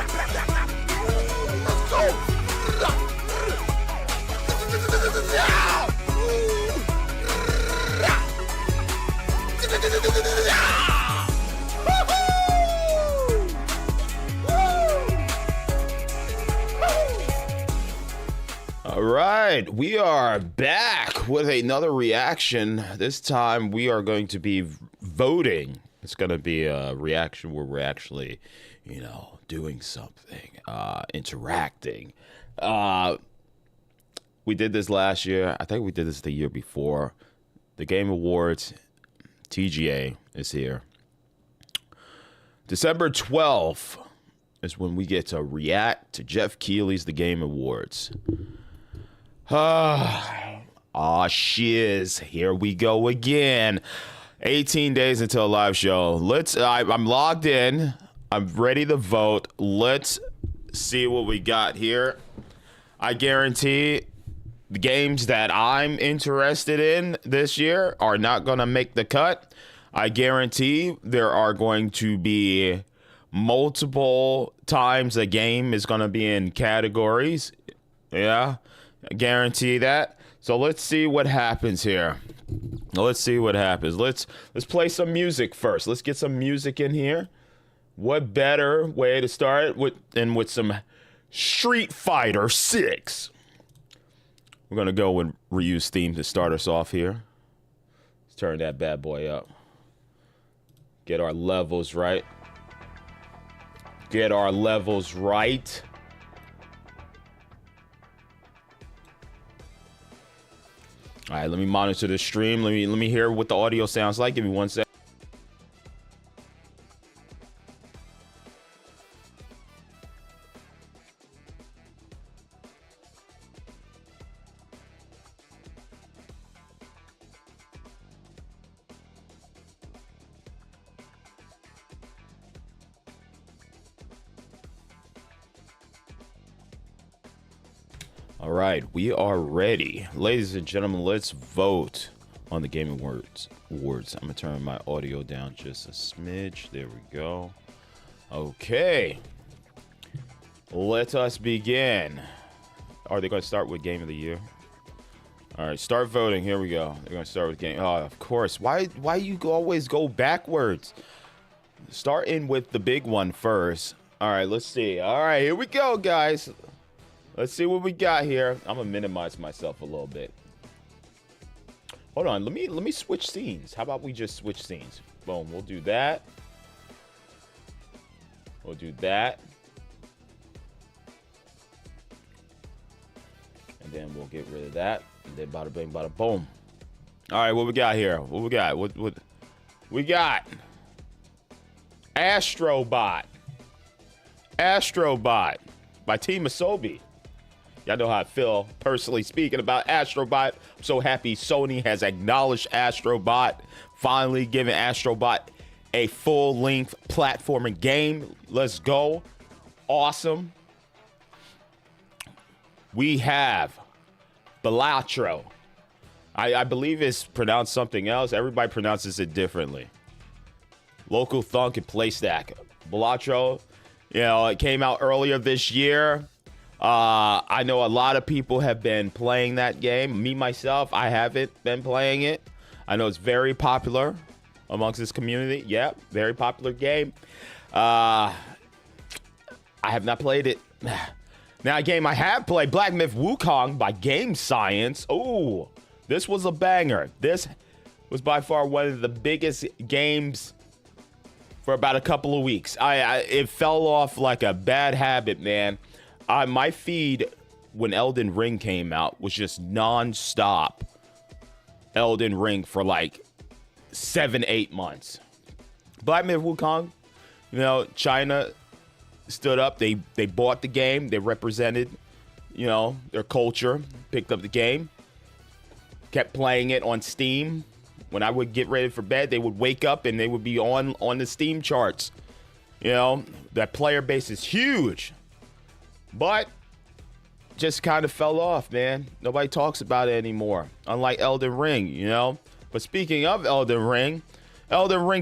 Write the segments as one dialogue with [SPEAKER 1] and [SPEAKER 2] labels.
[SPEAKER 1] Let's go. All right, we are back with another reaction. This time we are going to be voting. It's going to be a reaction where we're actually, doing something, interacting. We did this last year. I think we did this the year before. The Game Awards, TGA is here. December 12th is when we get to react to Jeff Keighley's The Game Awards. Shiz. Here we go again. 18 days until a live show. I'm logged in. I'm ready to vote. Let's see what we got here. I guarantee the games that I'm interested in this year are not going to make the cut. I guarantee there are going to be multiple times a game is going to be in categories. Yeah, I guarantee that. So let's see what happens here. Let's see what happens. Let's play some music first. Let's get some music in here. What better way to start than with some Street Fighter 6? We're going to go with reuse theme to start us off here. Let's turn that bad boy up. Get our levels right. Get our levels right. All right, let me monitor the stream. Let me hear what the audio sounds like. Give me 1 second. All right, we are ready. Ladies and gentlemen, let's vote on the Game Awards. I'm gonna turn my audio down just a smidge. There we go. Okay. Let us begin. Are they gonna start with Game of the Year? All right, start voting. Here we go. They're gonna start with game. Oh, of course. Why you always go backwards? Starting with the big one first. All right, let's see. All right, here we go, guys. Let's see what we got here. I'm gonna minimize myself a little bit. Hold on, let me switch scenes. How about we just switch scenes? Boom, we'll do that. We'll do that. And then we'll get rid of that. And then bada bing, bada boom. All right, what we got here? What we got? What we got? Astrobot. Astrobot by Team Asobi. Y'all know how I feel personally speaking about Astrobot. I'm so happy Sony has acknowledged Astrobot, finally giving Astrobot a full-length platforming game. Let's go. Awesome. We have Balatro. I believe it's pronounced something else. Everybody pronounces it differently. Local Thunk and Playstack. Balatro, it came out earlier this year. I know a lot of people have been playing that game. Me, myself, I haven't been playing it. I know it's very popular amongst this community. Yeah, very popular game. I have not played it. Now, a game I have played, Black Myth Wukong by Game Science. Oh, this was a banger. This was by far one of the biggest games for about a couple of weeks. It fell off like a bad habit, man. My feed when Elden Ring came out was just non-stop Elden Ring for like 7-8 months. Black Myth Wukong, China stood up. They bought the game. They represented, their culture. Picked up the game. Kept playing it on Steam. When I would get ready for bed, they would wake up and they would be on the Steam charts. That player base is huge. But just kind of fell off, man. Nobody talks about it anymore. Unlike Elden Ring, But speaking of Elden Ring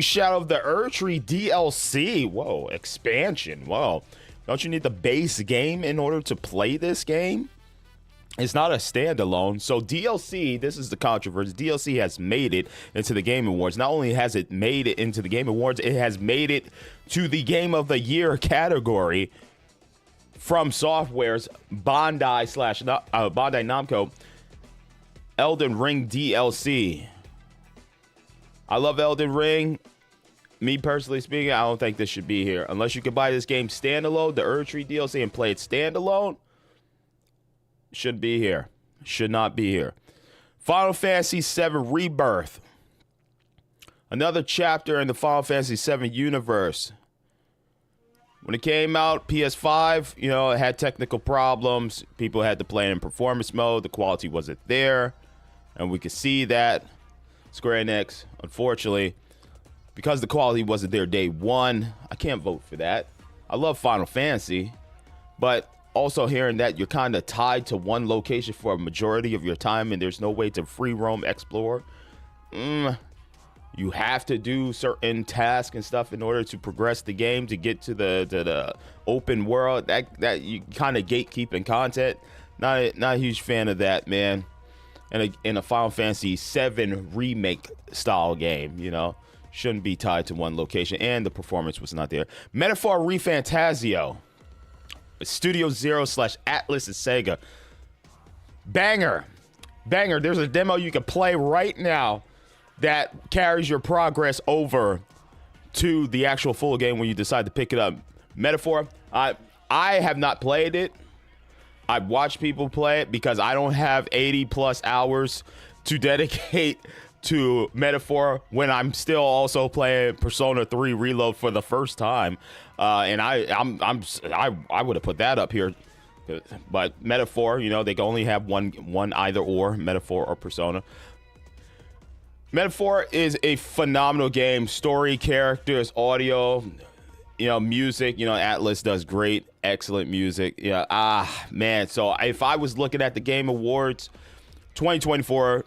[SPEAKER 1] Shadow of the Erdtree DLC. Whoa, expansion. Whoa. Don't you need the base game in order to play this game? It's not a standalone. So DLC, this is the controversy. DLC has made it into the Game Awards. Not only has it made it into the Game Awards, it has made it to the Game of the Year category from Software's Bandai Namco Elden Ring DLC. I love Elden Ring. Me personally speaking, I don't think this should be here. Unless you can buy this game standalone, the Erdtree DLC, and play it standalone. Should be here. Should not be here. Final Fantasy VII Rebirth. Another chapter in the Final Fantasy VII universe. When it came out, PS5, it had technical problems. People had to play in performance mode. The quality wasn't there. And we could see that. Square Enix, unfortunately, because the quality wasn't there day one, I can't vote for that. I love Final Fantasy, but also hearing that you're kind of tied to one location for a majority of your time and there's no way to free roam explore. You have to do certain tasks and stuff in order to progress the game to get to the open world. That you kind of gatekeeping content. Not a huge fan of that, man. And in a Final Fantasy VII remake style game, shouldn't be tied to one location, and the performance was not there. Metaphor ReFantazio. Studio Zero / Atlus and Sega. Banger. There's a demo you can play right now that carries your progress over to the actual full game when you decide to pick it up. Metaphor, I have not played it. I've watched people play it because I don't have 80 plus hours to dedicate to Metaphor when I'm still also playing Persona 3 Reload for the first time. And I would have put that up here, but Metaphor, they can only have one either or, Metaphor or Persona. Metaphor is a phenomenal game. Story, characters, audio, music. Atlus does great, excellent music. Man. So if I was looking at the Game Awards 2024,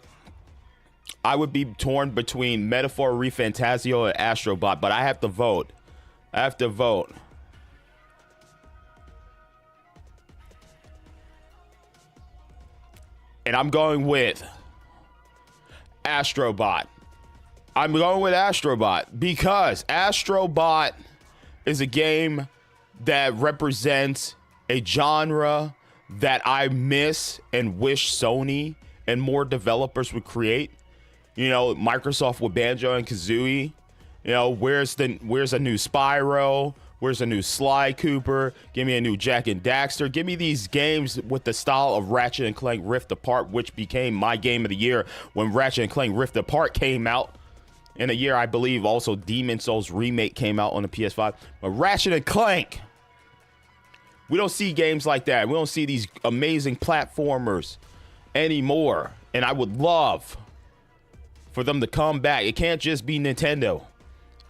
[SPEAKER 1] I would be torn between Metaphor ReFantazio and Astrobot, but I have to vote. And I'm going with Astrobot. Because Astrobot is a game that represents a genre that I miss and wish Sony and more developers would create. Microsoft with Banjo and Kazooie. Where's a new Spyro? Where's a new Sly Cooper? Give me a new Jak and Daxter. Give me these games with the style of Ratchet and Clank Rift Apart, which became my game of the year when Ratchet and Clank Rift Apart came out. In a year, I believe also Demon's Souls Remake came out on the PS5. But Ratchet and Clank, we don't see games like that. We don't see these amazing platformers anymore. And I would love for them to come back. It can't just be Nintendo.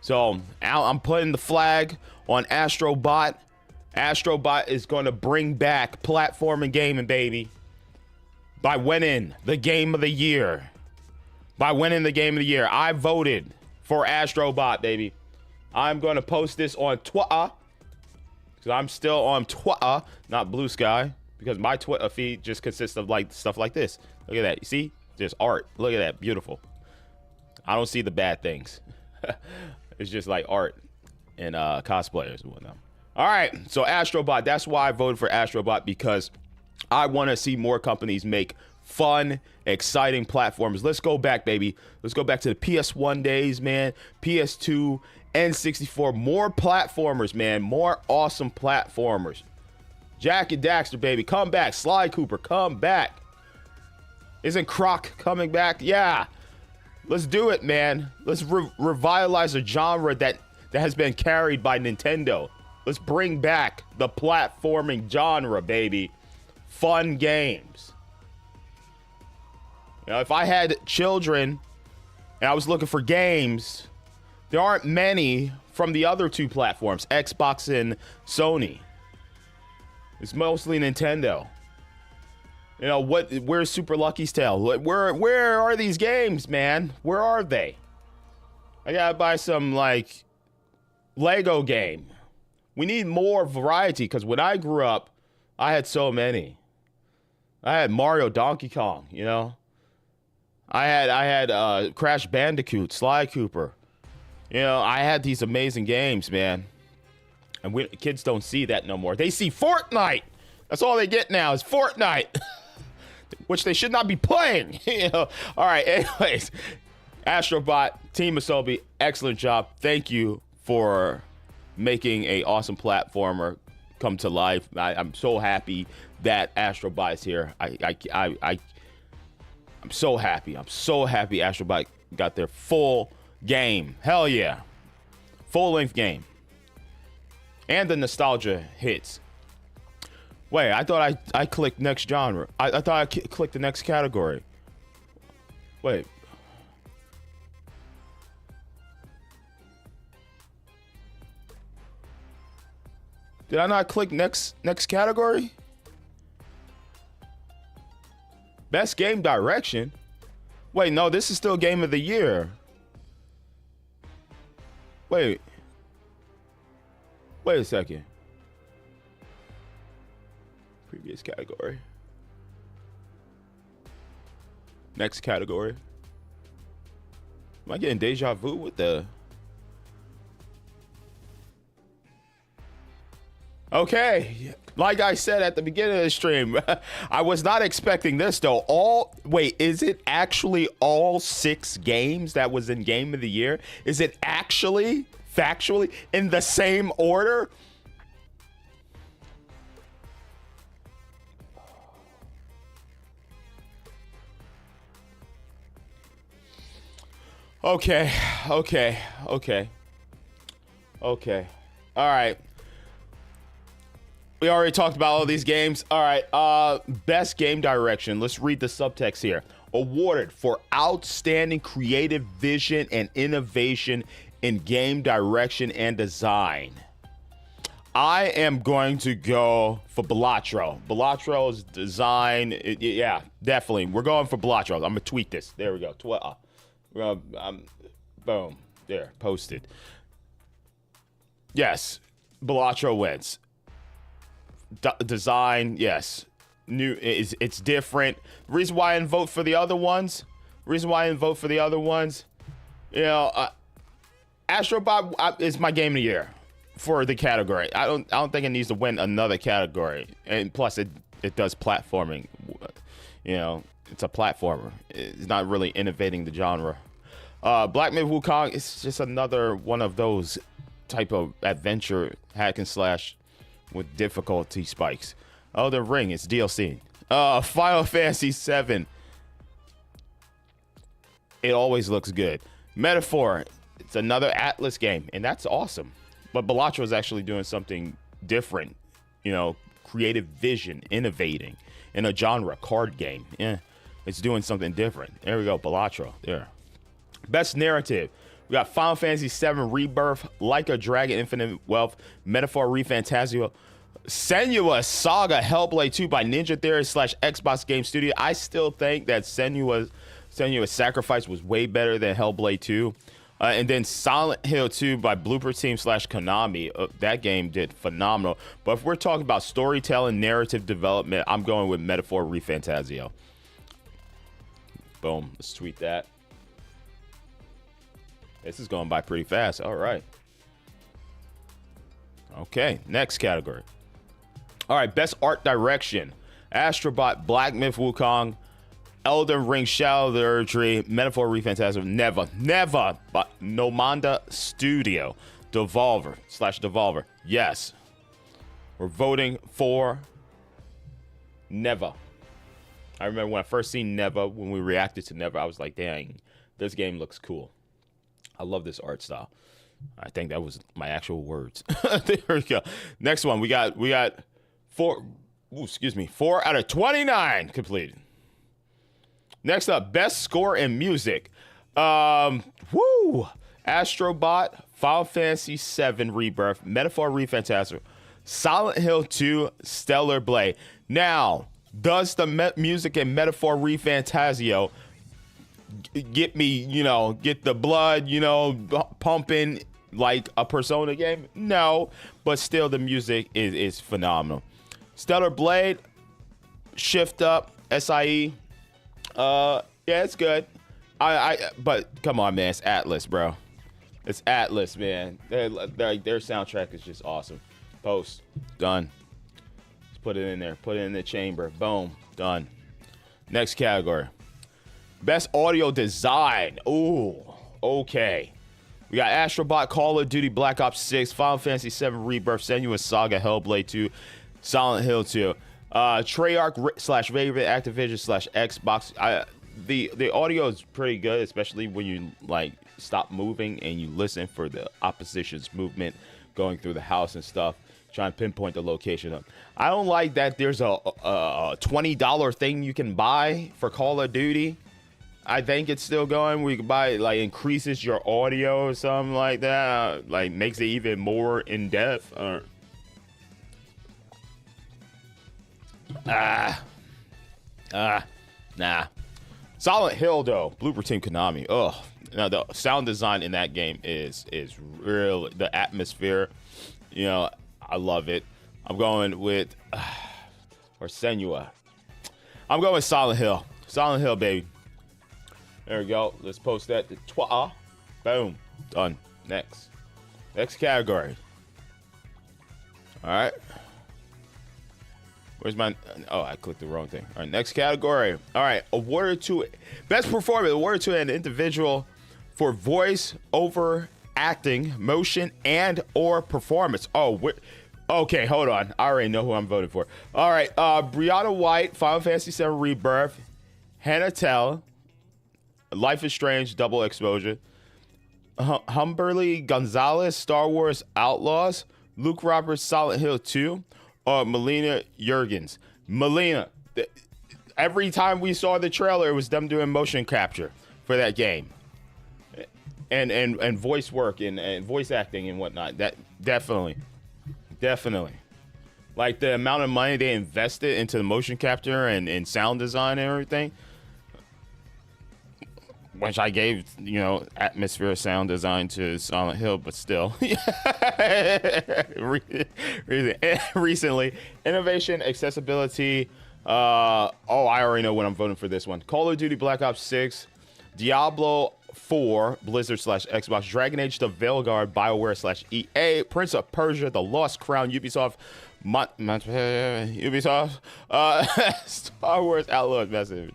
[SPEAKER 1] So I'm putting the flag on Astrobot. Astrobot is going to bring back platforming gaming, baby, by winning the Game of the Year. I voted for Astrobot, baby. I'm going to post this on Twitter, because I'm still on Twitter, not Blue Sky, because my Twitter feed just consists of stuff like this. Look at that. You see? There's art. Look at that. Beautiful. I don't see the bad things. It's just like art and cosplayers and whatnot. All right, so Astrobot. That's why I voted for Astrobot, because I want to see more companies make fun, exciting platforms. Let's go back, baby. Let's go back to the PS1 days, man. PS2, N64. More platformers, man. More awesome platformers. Jak and Daxter, baby. Come back. Sly Cooper, come back. Isn't Croc coming back? Yeah. Let's do it, man. Let's revitalize a genre that has been carried by Nintendo. Let's bring back the platforming genre, baby. Fun games. If I had children and I was looking for games, there aren't many from the other two platforms, Xbox and Sony. It's mostly Nintendo. Where's Super Lucky's Tale? Where are these games, man? Where are they? I gotta buy some Lego game We need more variety because when I grew up, I had so many. I had Mario, Donkey Kong, you know. I had Crash Bandicoot, Sly Cooper. You know, I had these amazing games, man. And kids don't see that no more. They see Fortnite. That's all they get now is Fortnite, which they should not be playing. You know. All right. Anyways, Astrobot, Team Asobi, excellent job. Thank you for making a awesome platformer come to life. I'm so happy that Astrobot is here. I'm so happy. I'm so happy Astrobot got their full game. Hell yeah. Full length game. And the nostalgia hits. Wait, I thought I clicked next genre. I thought I clicked the next category. Wait. Did I not click next category? Best game direction? Wait, no, this is still game of the year. Wait a second. Previous category. Next category. Am I getting deja vu with the... Okay, like I said at the beginning of the stream, I was not expecting this though. Wait, is it actually all 6 games that was in Game of the Year? Is it actually, factually, in the same order? Okay. All right. We already talked about all these games. All right, best game direction. Let's read the subtext here. Awarded for outstanding creative vision and innovation in game direction and design. I am going to go for Balatro. Balatro's design, yeah, definitely. We're going for Balatro. I'm gonna tweet this. There we go. Boom. There, posted. Yes, Balatro wins. Design, yes, new it's different. Reason why I didn't vote for the other ones, you know, Astrobot is my game of the year for the category. I don't think it needs to win another category, and plus it does platforming. You know, it's a platformer. It's not really innovating the genre. Black Myth Wukong is just another one of those type of adventure hack and slash with difficulty spikes. Oh, the Ring, it's DLC. Final Fantasy VII. It always looks good. Metaphor, it's another Atlas game, and that's awesome. But Balatro is actually doing something different. You know, creative vision, innovating in a genre card game. Yeah, it's doing something different. There we go, Balatro. There. Best narrative. We got Final Fantasy VII Rebirth, Like a Dragon, Infinite Wealth, Metaphor ReFantazio, Senua's Saga, Hellblade 2 by Ninja Theory / Xbox Game Studio. I still think that Senua's Sacrifice was way better than Hellblade 2. And then Silent Hill 2 by Blooper Team / Konami. That game did phenomenal. But if we're talking about storytelling, narrative development, I'm going with Metaphor ReFantazio. Boom. Let's tweet that. This is going by pretty fast. All right. Okay, next category. All right, best art direction. Astrobot, Black Myth Wukong, Elden Ring, Shadow of the Erdtree, Metaphor ReFantazio, Never, but Nomanda Studio, Devolver. Yes. We're voting for Never. I remember when I first seen Never, when we reacted to Never, I was like, dang, this game looks cool. I love this art style. I think that was my actual words. There we go. Next one, we got 4 out of 29 completed. Next up, best score in music. Astrobot, Final Fantasy VII Rebirth, Metaphor ReFantazio, Silent Hill 2, Stellar Blade. Now, does the music in Metaphor ReFantazio get me, get the blood, pumping like a Persona game? No, but still the music is phenomenal. Stellar Blade, Shift Up, SIE. Yeah, it's good. But come on, man, it's Atlus, bro. It's Atlus, man. Their soundtrack is just awesome. Post, done. Let's put it in there. Put it in the chamber. Boom, done. Next category. Best audio design. Ooh, okay. We got Astrobot, Call of Duty, Black Ops 6, Final Fantasy VII Rebirth, Senua's Saga, Hellblade 2, Silent Hill 2. Treyarch / Raven, Activision / Xbox. The audio is pretty good, especially when you like stop moving and you listen for the opposition's movement going through the house and stuff, trying to pinpoint the location of. I don't like that there's a $20 thing you can buy for Call of Duty. I think it's still going where you can buy, like, increases your audio or something like that, like makes it even more in depth. Nah. Silent Hill though, Blooper Team Konami. Ugh. Now the sound design in that game is real. The atmosphere, you know, I love it. I'm going with or Senua. I'm going with Silent Hill. Silent Hill, baby. There we go. Let's post that to Twitter. Boom. Done. Next category. All right. Where's my... Oh, I clicked the wrong thing. All right, next category. All right, awarded to... Best performance, awarded to an individual for voice over acting, motion, and or performance. Oh, okay, hold on. I already know who I'm voting for. All right, Brianna White, Final Fantasy VII Rebirth, Hannah Tell, Life is Strange, Double Exposure, Humberly Gonzalez, Star Wars Outlaws, Luke Roberts, Silent Hill 2, or Melina Jurgens. Melina, every time we saw the trailer, it was them doing motion capture for that game, and voice work and voice acting and whatnot. That definitely, like the amount of money they invested into the motion capture and sound design and everything, which I gave, you know, atmosphere sound design to Silent Hill, but still. Recently, innovation, accessibility. I already know when I'm voting for this one. Call of Duty Black Ops 6, Diablo 4, Blizzard / Xbox, Dragon Age The Veilguard, BioWare / EA, Prince of Persia, The Lost Crown, Ubisoft, Star Wars Outlaws, massive.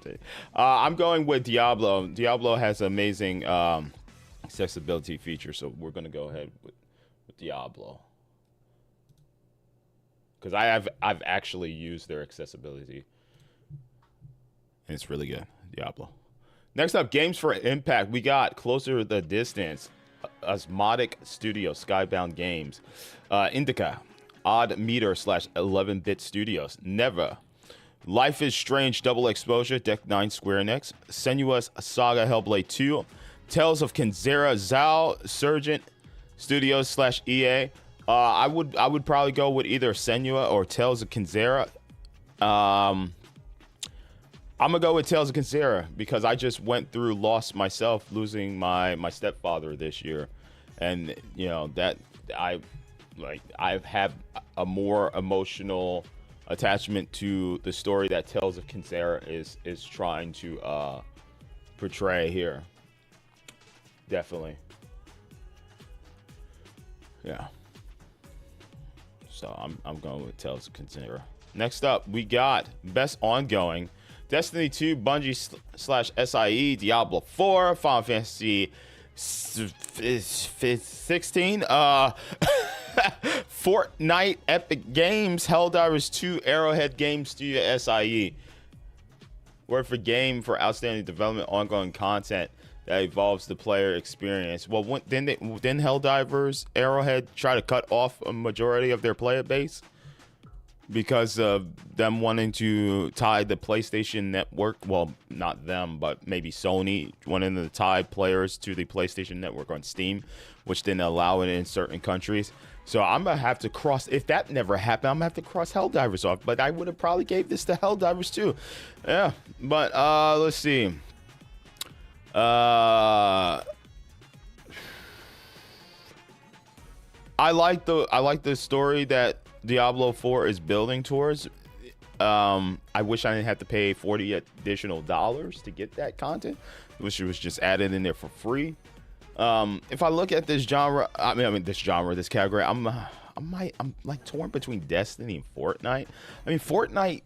[SPEAKER 1] I'm going with Diablo. Diablo has amazing accessibility features, so we're gonna go ahead with Diablo because I've actually used their accessibility, and it's really good. Diablo. Next up, games for impact. We got Closer the Distance, Osmotic Studio, Skybound Games, Indica, Odd Meter / 11-Bit Studios, Never, Life is Strange, Double Exposure, Deck 9, Square Enix, Senua's Saga, Hellblade 2, Tales of Kenzera, Zao, Surgent Studios / EA. I would probably go with either Senua or Tales of Kenzera. I'm gonna go with Tales of Kenzera because I just went through loss myself, losing my stepfather this year, and you know that I've had a more emotional attachment to the story that Tales of Kenzera is trying to portray here. Definitely. Yeah. So I'm going with Tales of Kenzera. Next up, we got Best Ongoing, Destiny 2, Bungie / SIE, Diablo 4, Final Fantasy 16, Fortnite, Epic Games, Helldivers 2, Arrowhead Game Studio, SIE. Word for game for outstanding development, ongoing content that evolves the player experience. Well, didn't Helldivers, Arrowhead try to cut off a majority of their player base because of them wanting to tie the PlayStation Network? Well, not them, but maybe Sony wanting to tie players to the PlayStation Network on Steam, which didn't allow it in certain countries. So I'm gonna have to cross. If that never happened, I'm gonna have to cross Helldivers off. But I would have probably gave this to Helldivers too. Yeah, but let's see. I like the story that Diablo 4 is building towards. I wish I didn't have to pay $40 additional to get that content. I wish it was just added in there for free. If I look at this genre, this category, I'm like torn between Destiny and Fortnite. I mean, Fortnite,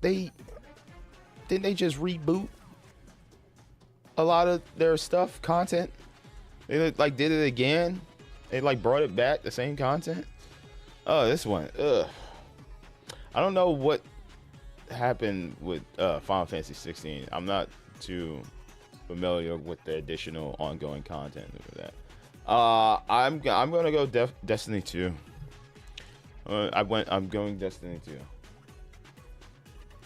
[SPEAKER 1] didn't they just reboot a lot of their content? They like did it again. They like brought it back, the same content. Oh, this one. Ugh. I don't know what happened with Final Fantasy 16. I'm not too familiar with the additional ongoing content for that. I'm gonna go Destiny 2. I'm going Destiny 2.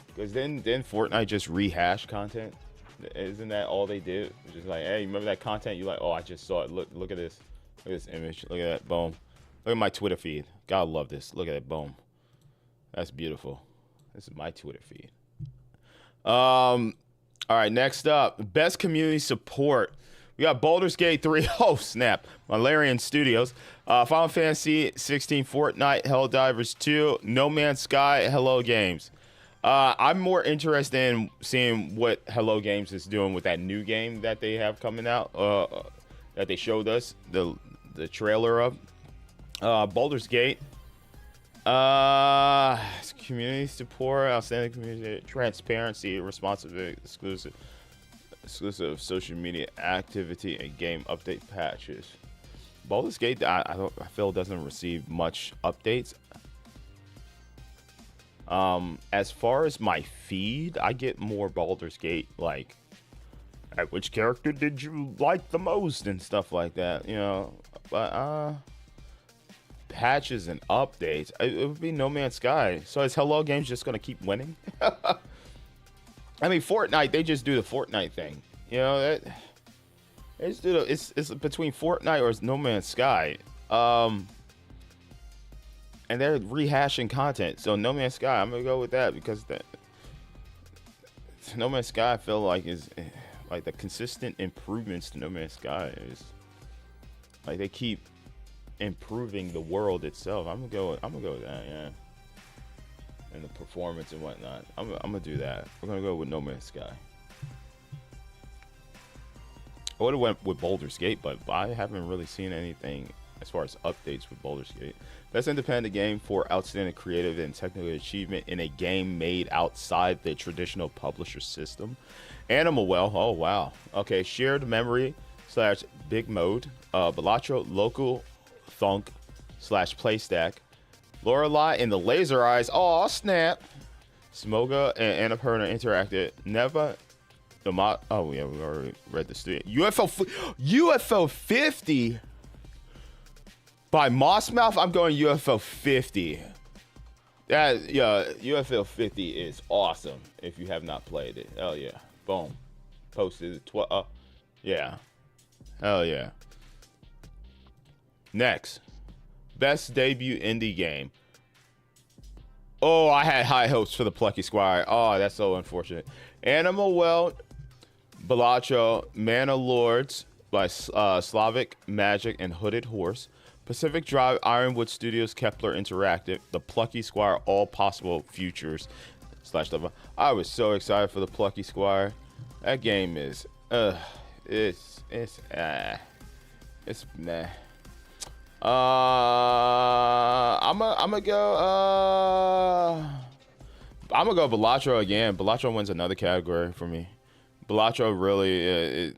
[SPEAKER 1] Because then Fortnite just rehashed content. Isn't that all they did? Just like, hey, remember that content? You're like, oh, I just saw it. Look at this. Look at this image. Look at that. Boom. Look at my Twitter feed. God love this. Look at that. Boom. That's beautiful. This is my Twitter feed. All right, next up, best community support. We got Baldur's Gate 3. Oh, snap. Malarian Studios. Final Fantasy 16, Fortnite, Helldivers 2, No Man's Sky, Hello Games. I'm more interested in seeing what Hello Games is doing with that new game that they have coming out, that they showed us the trailer of. Baldur's Gate. Community support, outstanding community, transparency, responsibility, exclusive social media activity, and game update patches. Baldur's Gate, I feel doesn't receive much updates. As far as my feed, I get more Baldur's Gate, like, which character did you like the most and stuff like that, you know. But patches and updates, it would be No Man's Sky. So is Hello Games just gonna keep winning? I mean, Fortnite, they just do the Fortnite thing, you know. They just do it's between Fortnite or No Man's Sky, and they're rehashing content. So No Man's Sky, I'm gonna go with that, because that No Man's Sky, I feel like, is like the consistent improvements to No Man's Sky is like they keep improving the world itself. I'm gonna go with that, yeah. And the performance and whatnot. I'm gonna do that. We're gonna go with No Man's Sky. I would have went with Baldur's Gate, but I haven't really seen anything as far as updates with Baldur's Gate. Best independent game for outstanding creative and technical achievement in a game made outside the traditional publisher system. Animal Well. Oh wow. Okay. Shared memory / big mode. Balatro local thunk / playstack. Lorelei and the Laser Eyes. Oh snap. Smoga and Annapurna Interactive. Never. Oh yeah, we already read the studio. UFO 50 by Mossmouth. I'm going UFO 50. That, yeah, UFO 50 is awesome. If you have not played it, hell yeah. Boom. Posted yeah. Hell yeah. Next, best debut indie game. Oh, I had high hopes for the Plucky Squire. Oh, that's so unfortunate. Animal Well, Balatro, Mana Lords by Slavic Magic and Hooded Horse, Pacific Drive, Ironwood Studios, Kepler Interactive, The Plucky Squire, all possible futures / I was so excited for the Plucky Squire. That game is it's nah. I'm gonna go Balatro again. Balatro wins another category for me. Balatro really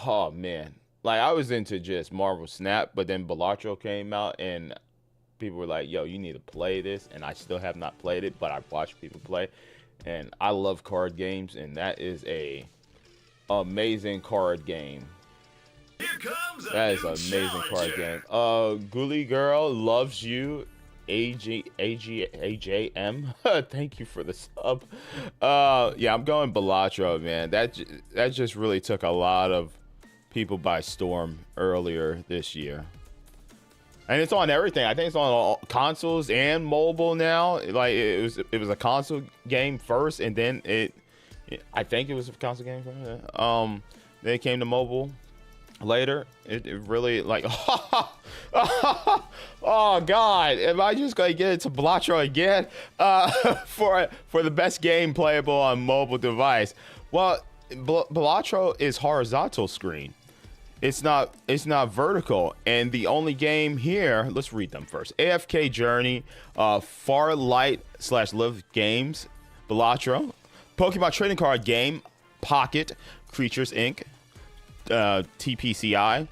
[SPEAKER 1] oh man. Like, I was into just Marvel Snap, but then Balatro came out and people were like, yo, you need to play this, and I still have not played it, but I've watched people play. And I love card games, and that is a amazing card game. That is an amazing card game. Ghoulie Girl Loves You, AJM. Thank you for the sub. Yeah, I'm going Balatro, man. That just really took a lot of people by storm earlier this year. And it's on everything. I think it's on all consoles and mobile now. Like, it was a console game first, and then I think it was a console game first. Then it came to mobile. later. It really like oh god, am I just gonna get into Balatro again for the best game playable on mobile device? Well, Balatro is horizontal screen. It's not vertical, and the only game here, let's read them first. AFK Journey, Farlight/Live Games, Balatro, Pokemon Trading Card Game, Pocket, Creatures Inc., TPCI,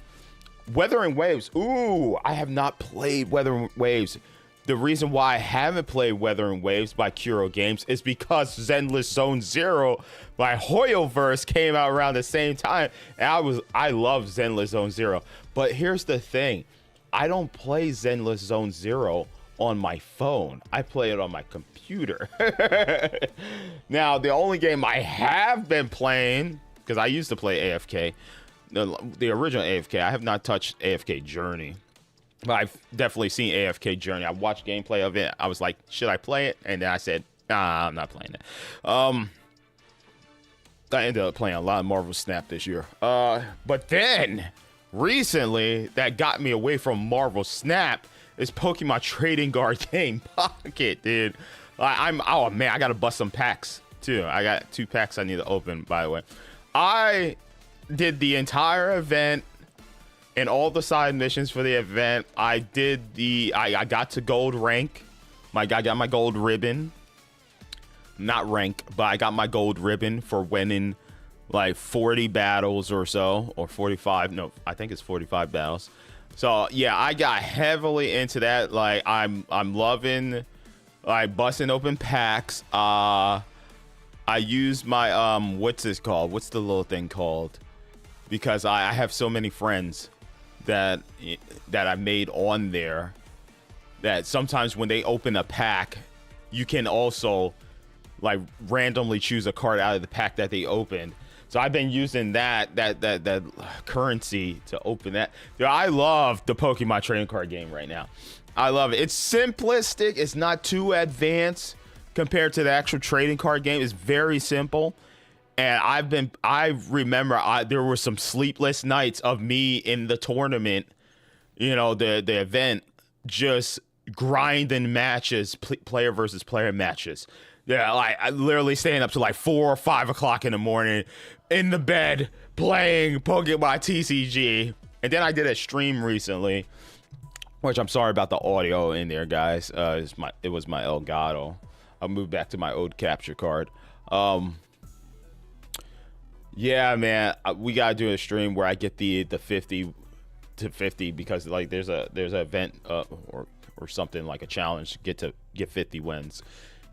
[SPEAKER 1] Weathering Waves. Ooh, I have not played Weathering Waves. The reason why I haven't played Weathering Waves by Kuro Games is because Zenless Zone Zero by Hoyoverse came out around the same time, and I love Zenless Zone Zero. But here's the thing, I don't play Zenless Zone Zero on my phone. I play it on my computer. Now, the only game I have been playing, because I used to play AFK, the original AFK. I have not touched AFK Journey, but I've definitely seen AFK Journey. I watched gameplay of it. I was like, should I play it? And then I said, nah, I'm not playing it. I ended up playing a lot of Marvel Snap this year. But then recently, that got me away from Marvel Snap is Pokemon Trading Card Game Pocket, dude. Oh man, I gotta bust some packs too. I got 2 packs I need to open, by the way. I did the entire event and all the side missions for the event. I got to gold rank. I got my gold ribbon. Not rank, but I got my gold ribbon for winning like 40 battles or so, or 45. No, I think it's 45 battles. So yeah, I got heavily into that. Like I'm loving like busting open packs. I use my what's this called? What's the little thing called? Because I have so many friends that I made on there that sometimes when they open a pack, you can also like randomly choose a card out of the pack that they opened. So I've been using that currency to open that. Dude, I love the Pokemon Trading Card Game right now. I love it. It's simplistic. It's not too advanced compared to the actual trading card game. It's very simple. And I remember there were some sleepless nights of me in the tournament, you know, the event, just grinding matches, player versus player matches. Yeah, like I literally staying up to like 4 or 5 o'clock in the morning in the bed playing Pokemon TCG. And then I did a stream recently, which I'm sorry about the audio in there, guys. It was my Elgato. I'll move back to my old capture card. Yeah, man, we gotta do a stream where I get the 50 to 50 because like there's an event or something like a challenge to get 50 wins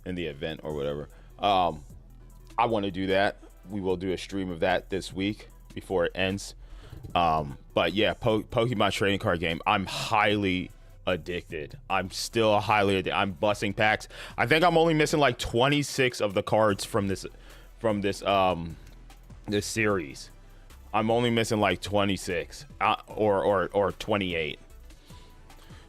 [SPEAKER 1] in the event or whatever. I want to do that. We will do a stream of that this week before it ends. But yeah, Pokemon Trading Card Game. I'm highly addicted. I'm still highly addicted. I'm busting packs. I think I'm only missing like 26 of the cards from this series. I'm only missing like 26 or 28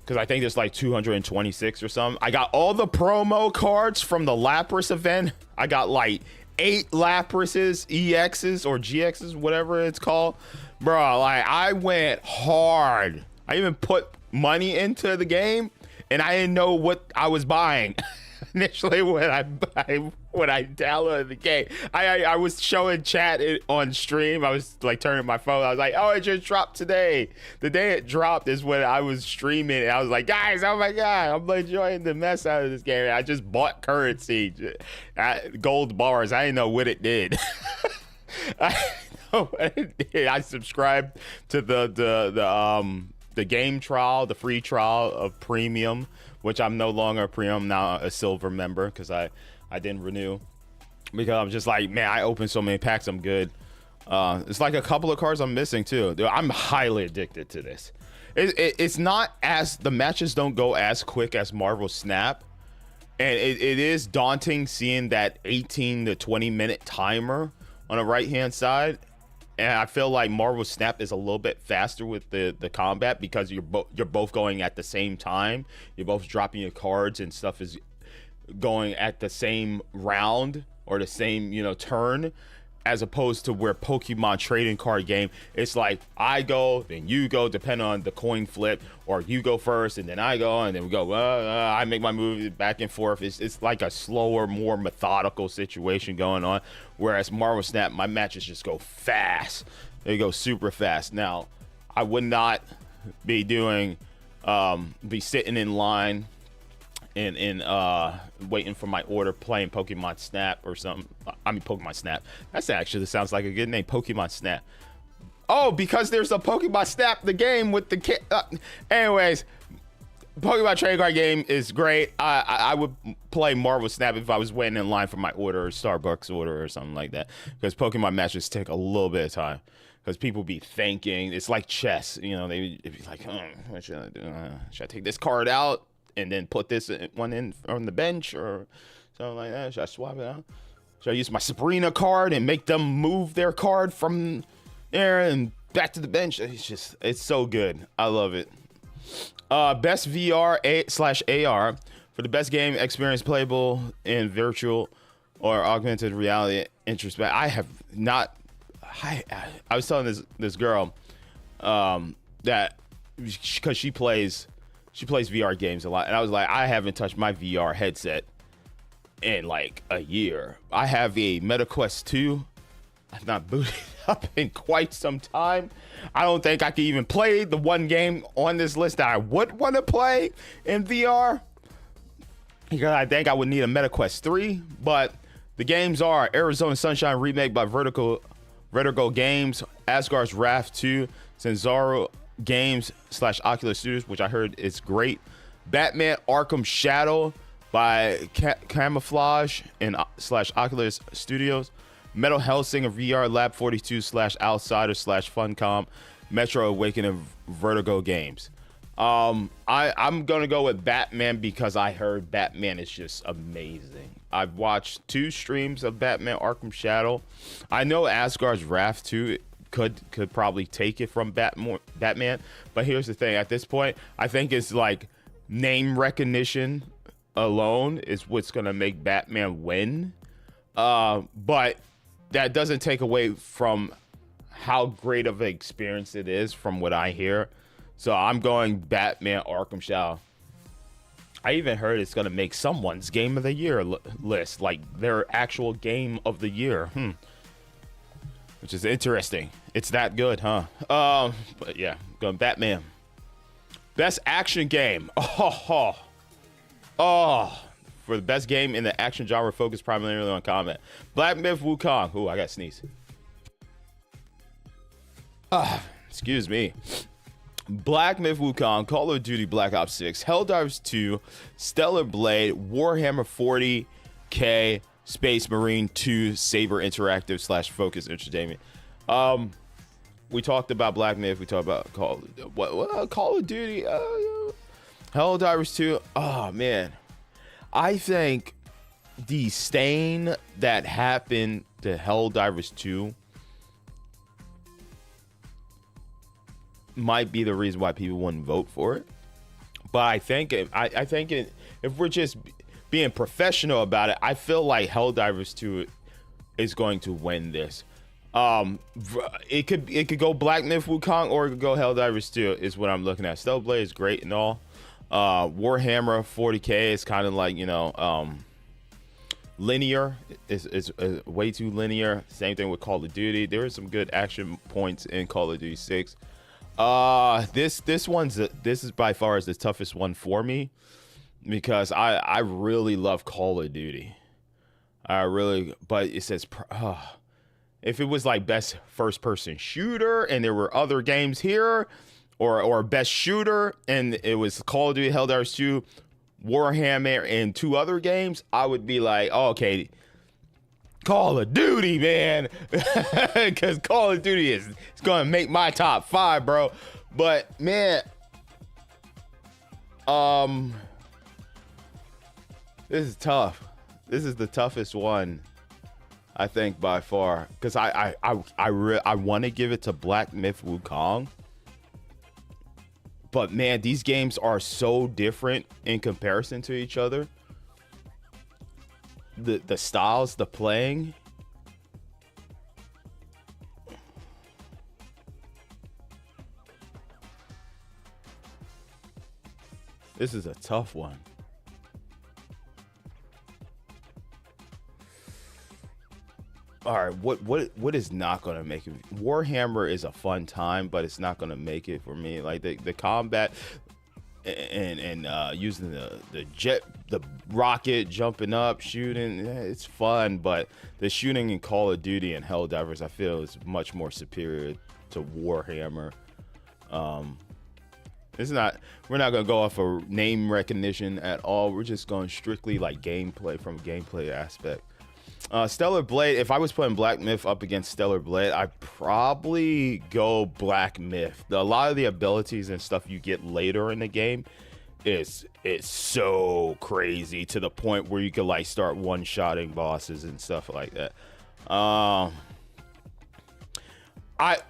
[SPEAKER 1] because I think there's like 226 or something. I got all the promo cards from the Lapras event. I got like 8 Laprases, EXs or GXs, whatever it's called. Bro, like I went hard. I even put money into the game and I didn't know what I was buying initially when I downloaded the game. I was showing chat on stream. I was like turning my phone. I was like, oh, it just dropped today. The day it dropped is when I was streaming. And I was like, guys, oh my God, I'm enjoying the mess out of this game. I just bought currency, gold bars. I didn't know what it did. I subscribed to the game trial, the free trial of premium, which I'm no longer a premium, now a silver member because I didn't renew because I'm just like, man, I opened so many packs, I'm good. It's like a couple of cards I'm missing too. Dude, I'm highly addicted to this. It's not as the matches don't go as quick as Marvel Snap, and it is daunting seeing that 18 to 20 minute timer on the right hand side. And I feel like Marvel Snap is a little bit faster with the combat because you're both going at the same time. You're both dropping your cards and stuff is going at the same round or the same, turn. as opposed to where Pokemon trading card game, it's like I go, then you go, depending on the coin flip, or you go first and then I go, and then we go, I make my move back and forth. It's like a slower, more methodical situation going on. Whereas Marvel Snap, my matches just go fast. They go super fast. Now, I would not be doing, be sitting in line and waiting for my order playing Pokemon Snap or something. I mean Pokemon Snap. That's actually sounds like a good name, Pokemon Snap. Oh, because there's a Pokemon Snap the game with the kid. Anyways, Pokemon trading card game is great. I would play Marvel Snap if I was waiting in line for my order, or Starbucks order or something like that, because Pokemon matches take a little bit of time. Because people be thinking it's like chess, you know, they'd be like, what should I do? Should I take this card out and then put this one in on the bench or something like that? Should I swap it out? Should I use my Sabrina card and make them move their card from there and back to the bench? It's so good. I love it. Best VR/AR for the best game experience playable in virtual or augmented reality introspect. I have not. I was telling this girl that because she plays VR games a lot, and I was like, I haven't touched my VR headset in like a year. I have a MetaQuest 2. I've not booted up in quite some time. I don't think I can even play the one game on this list that I would want to play in VR, because I think I would need a MetaQuest 3. But the games are Arizona Sunshine remake by Vertigo Games, Asgard's Wrath 2, Sanzaru Games / Oculus Studios, which I heard is great, Batman Arkham Shadow by Camouflage and / Oculus Studios, Metal Hellsinger VR Lab 42 / Outsider / Funcom, Metro Awakening Vertigo Games. I'm gonna go with Batman because I heard Batman is just amazing. I've watched 2 streams of Batman Arkham Shadow. I know Asgard's Wrath 2 could probably take it from Batman, but here's the thing. At this point, I think it's like name recognition alone is what's gonna make Batman win. But that doesn't take away from how great of an experience it is from what I hear. So I'm going Batman Arkham Shadow. I even heard it's gonna make someone's game of the year list, like their actual game of the year. Which is interesting. It's that good, huh? But yeah, going Batman. Best action game. For the best game in the action genre, focused primarily on combat. Black Myth Wukong. Ooh, I got sneeze. Excuse me. Black Myth Wukong, Call of Duty Black Ops 6, Helldivers 2, Stellar Blade, Warhammer 40K, Space Marine 2, Saber Interactive / Focus Entertainment. We talked about Black Myth. We talked about Call of Duty, Helldivers 2. Oh man, I think the stain that happened to Helldivers 2 might be the reason why people wouldn't vote for it. But I think if we're just being professional about it, I feel like Helldivers 2 is going to win this. It could go Black Myth Wukong, or it could go Helldivers 2 is what I'm looking at. Stellar Blade is great and all. Warhammer 40K is kind of like, you know, linear. Is way too linear. Same thing with Call of Duty. There are some good action points in Call of Duty 6. This is by far the toughest one for me, because I really love Call of Duty. But it says if it was like best first person shooter and there were other games here, or best shooter and it was Call of Duty, Helldivers 2, Warhammer, and 2 other games, I would be like, oh, okay, Call of Duty, man, because Call of Duty is gonna make my top 5, bro. But man, this is tough. This is the toughest one, I think, by far, because I want to give it to Black Myth Wukong, but man, these games are so different in comparison to each other. The styles, the playing, This is a tough one. All right, what is not gonna make it? Warhammer is a fun time, but it's not gonna make it for me. Like the combat and using the jet, the rocket, jumping up, shooting, it's fun. But the shooting in Call of Duty and Helldivers, I feel, is much more superior to Warhammer. It's not. We're not gonna go off of name recognition at all. We're just going strictly like gameplay, from a gameplay aspect. Stellar Blade, if I was putting Black Myth up against Stellar Blade, I'd probably go Black Myth. A lot of the abilities and stuff you get later in the game is so crazy, to the point where you could like start one-shotting bosses and stuff like that.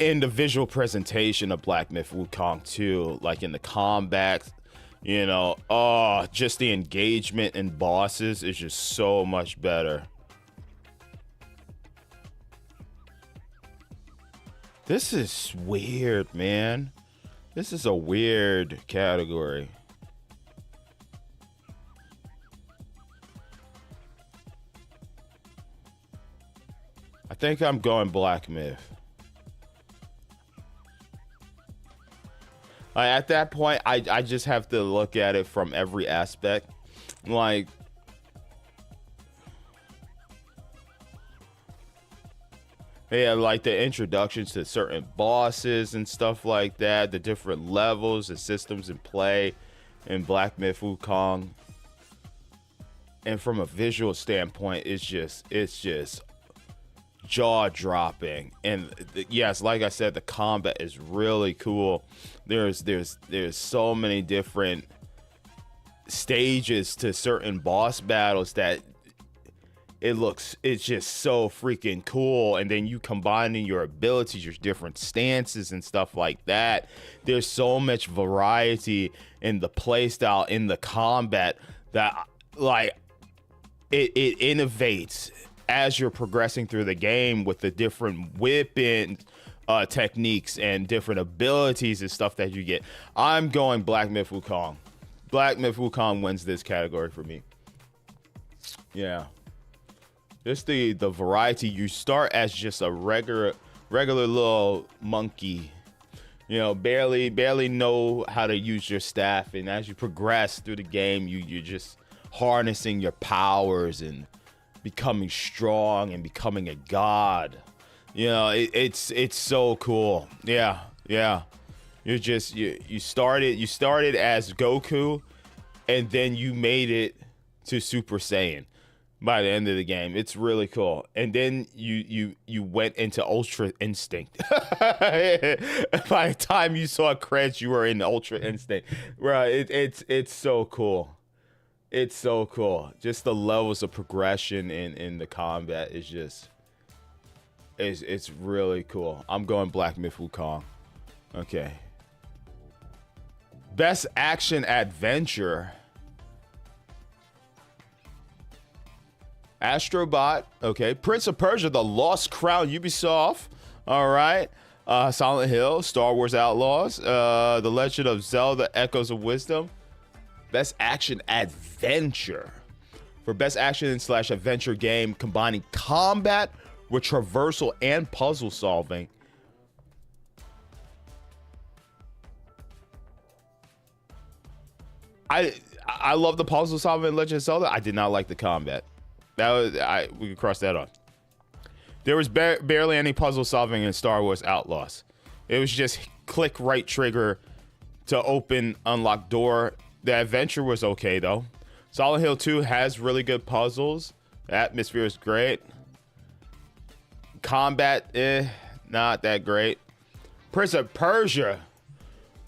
[SPEAKER 1] In the visual presentation of Black Myth Wukong 2, like in the combat, you know, just the engagement in bosses is just so much better. This is weird, man. This is a weird category. I think I'm going Black Myth. At that point, I just have to look at it from every aspect. Like, yeah, like the introductions to certain bosses and stuff like that, the different levels, the systems in play in Black Myth Wukong. And from a visual standpoint, it's just jaw-dropping. And yes, like I said, the combat is really cool. There's so many different stages to certain boss battles that it's just so freaking cool. And then you combining your abilities, your different stances and stuff like that. There's so much variety in the playstyle, in the combat, that like it innovates as you're progressing through the game with the different whipping techniques and different abilities and stuff that you get. I'm going Black Myth Wukong. Black Myth Wukong wins this category for me. Yeah. Just the variety. You start as just a regular little monkey, you know, barely know how to use your staff, and as you progress through the game, you're just harnessing your powers and becoming strong and becoming a god. You know, it's so cool. Yeah. You started as Goku, and then you made it to Super Saiyan by the end of the game. It's really cool. And then you went into Ultra Instinct. By the time you saw Crash, you were in Ultra Instinct. Right? It's so cool. It's so cool. Just the levels of progression in the combat is just it's really cool. I'm going Black Myth Wukong. Okay. Best action adventure. Astrobot, okay. Prince of Persia: The Lost Crown, Ubisoft, all right. Silent Hill, Star Wars Outlaws, The Legend of Zelda: Echoes of Wisdom. Best action adventure. For best action / adventure game combining combat with traversal and puzzle solving, I love the puzzle solving in Legend of Zelda. I did not like the combat. We could cross that off. There was barely any puzzle solving in Star Wars Outlaws. It was just click right trigger to open, unlock door. The adventure was okay though. Silent Hill 2 has really good puzzles. The atmosphere is great. Combat, not that great. Prince of Persia,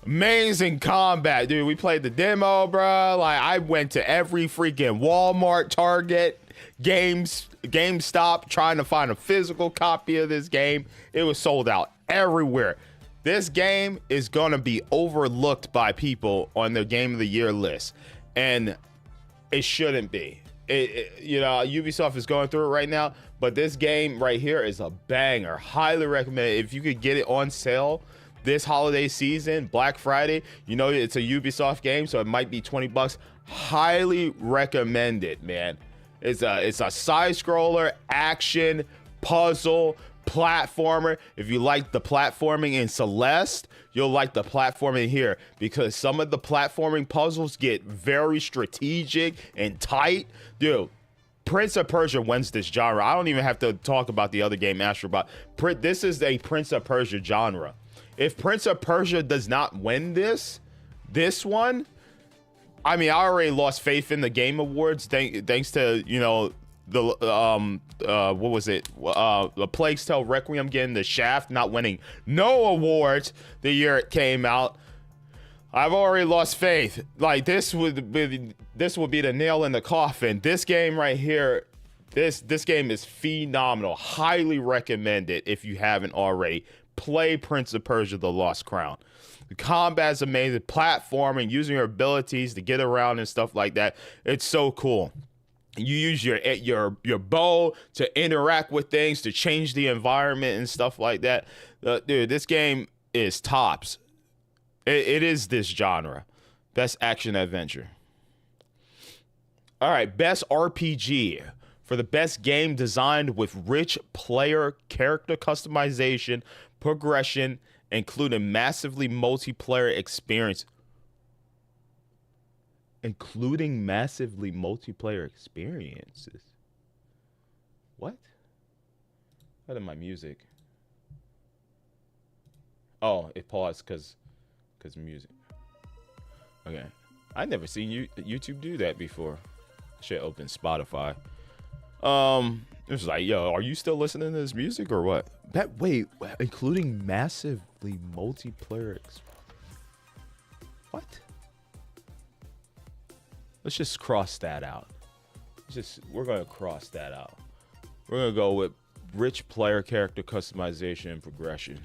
[SPEAKER 1] amazing combat, dude. We played the demo, bro. Like, I went to every freaking Walmart, Target, GameStop trying to find a physical copy of this game. It was sold out everywhere. This game is gonna be overlooked by people on their Game of the Year list, and it shouldn't be. You know, Ubisoft is going through it right now, but this game right here is a banger. Highly recommend it. If you could get it on sale this holiday season, Black Friday, you know, it's a Ubisoft game, so it might be $20. Highly recommend it, man. It's a side scroller, action, puzzle, platformer. If you like the platforming in Celeste, you'll like the platforming here, because some of the platforming puzzles get very strategic and tight. Dude, Prince of Persia wins this genre. I don't even have to talk about the other game, Astrobot. This is a Prince of Persia genre. If Prince of Persia does not win this one, I mean, I already lost faith in the Game Awards thanks to, you know, the what was it? The Plague's Tale Requiem getting the Shaft not winning no awards the year it came out. I've already lost faith. Like, this would be the nail in the coffin. This game right here, this game is phenomenal. Highly recommend it if you haven't already. Play Prince of Persia: The Lost Crown. The combat's amazing. Platforming, using your abilities to get around and stuff like that. It's so cool. You use your bow to interact with things, to change the environment and stuff like that. Dude, this game is tops. It is this genre. Best action adventure. All right, best RPG. For the best game designed with rich player character customization, progression, including massively multiplayer experience. Including massively multiplayer experiences. What? What in my music? Oh, it paused because music. Okay. I never seen YouTube do that before. I should open Spotify. It was like, yo, are you still listening to this music or what? Wait, including massively multiplayer what? Let's just cross that out. We're gonna cross that out. We're gonna go with rich player character customization and progression.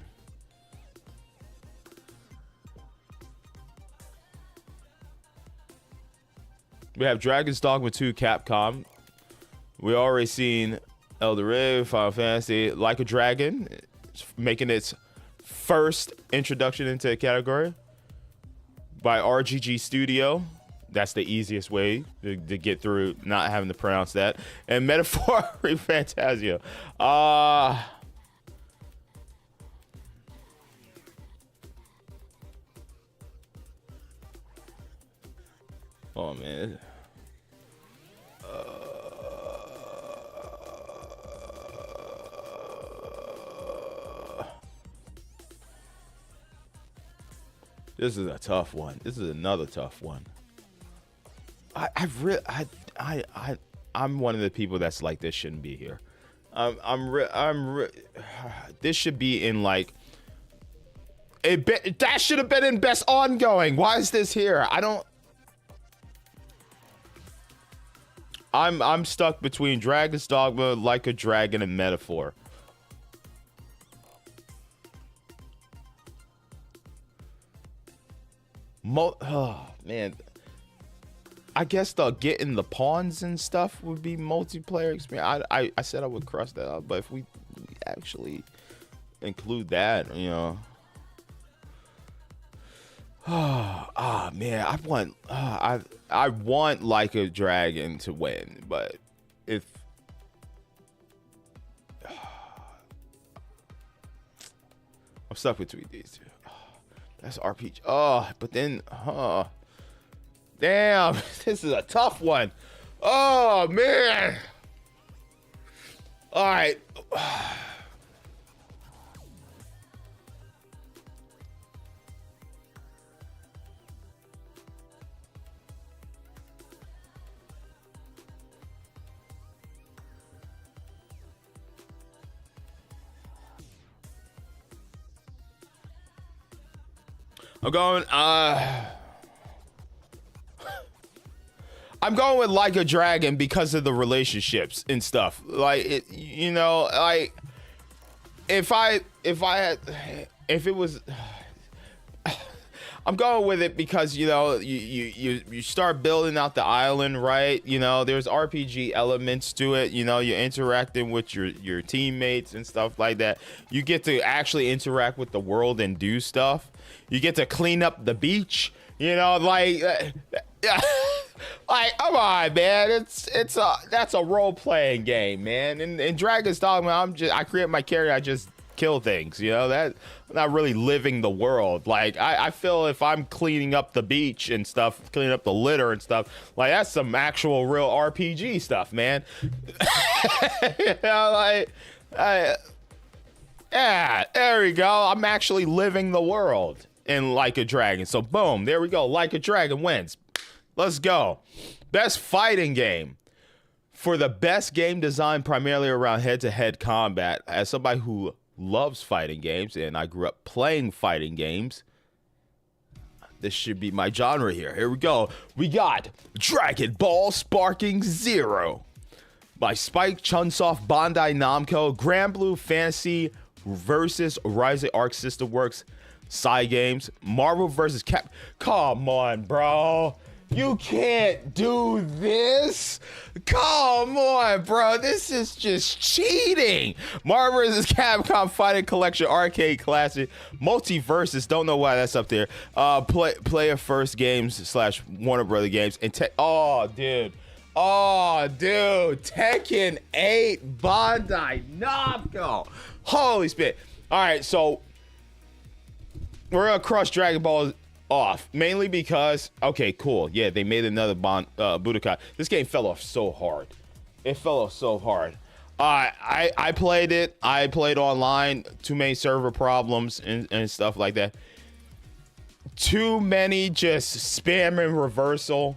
[SPEAKER 1] We have Dragon's Dogma 2 Capcom. We already seen Elden Ring, Final Fantasy, Like a Dragon, making its first introduction into the category by RGG Studio. That's the easiest way to get through not having to pronounce that. And Metaphor Fantasia. Oh man. This is a tough one. This is another tough one. I'm one of the people that's like, this shouldn't be here. This should be in like that should have been in best ongoing. Why is this here? I'm stuck between Dragon's Dogma, Like a Dragon, and Metaphor. Oh man, I guess the getting the pawns and stuff would be multiplayer experience. I said I would cross that out, but if we actually include that, you know. Man, I want Like a Dragon to win, but if I'm stuck between these two. That's RPG. Oh, but then, damn, this is a tough one. Oh man. All right. I'm going with Like a Dragon because of the relationships and stuff. Like it, you know, like if it was, I'm going with it because, you know, you start building out the island, right? You know, there's RPG elements to it. You know, you're interacting with your teammates and stuff like that. You get to actually interact with the world and do stuff. You get to clean up the beach, you know, like like, come on, man. That's a role-playing game, man. In Dragon's Dogma, I create my character, I just kill things, you know, that I'm not really living the world. Like I feel if I'm cleaning up the beach and stuff, cleaning up the litter and stuff, like that's some actual real RPG stuff, man. You know, like yeah, there we go. I'm actually living the world in Like a Dragon. So boom, there we go. Like a Dragon wins. Let's go. Best fighting game. For the best game design primarily around head-to-head combat, as somebody who loves fighting games, and I grew up playing fighting games, this should be my genre here. Here we go. We got Dragon Ball Sparking Zero by Spike Chunsoft, Bandai Namco, Granblue Fantasy versus Horizon Arc System Works, Cygames, Marvel versus Cap. Come on, bro. You can't do this. Come on, bro. This is just cheating. Marvel vs. Capcom Fighting Collection Arcade Classic. Multiverses. Don't know why that's up there. Player First Games / Warner Brother Games. And oh, dude. Tekken 8 Bandai Namco. Holy spit. All right, so we're going to cross Dragon Ball off, mainly because, okay, cool, yeah, they made another Budokai. This game fell off so hard. It fell off so hard. I played it. I played online. Too many server problems and stuff like that. Too many just spam and reversal.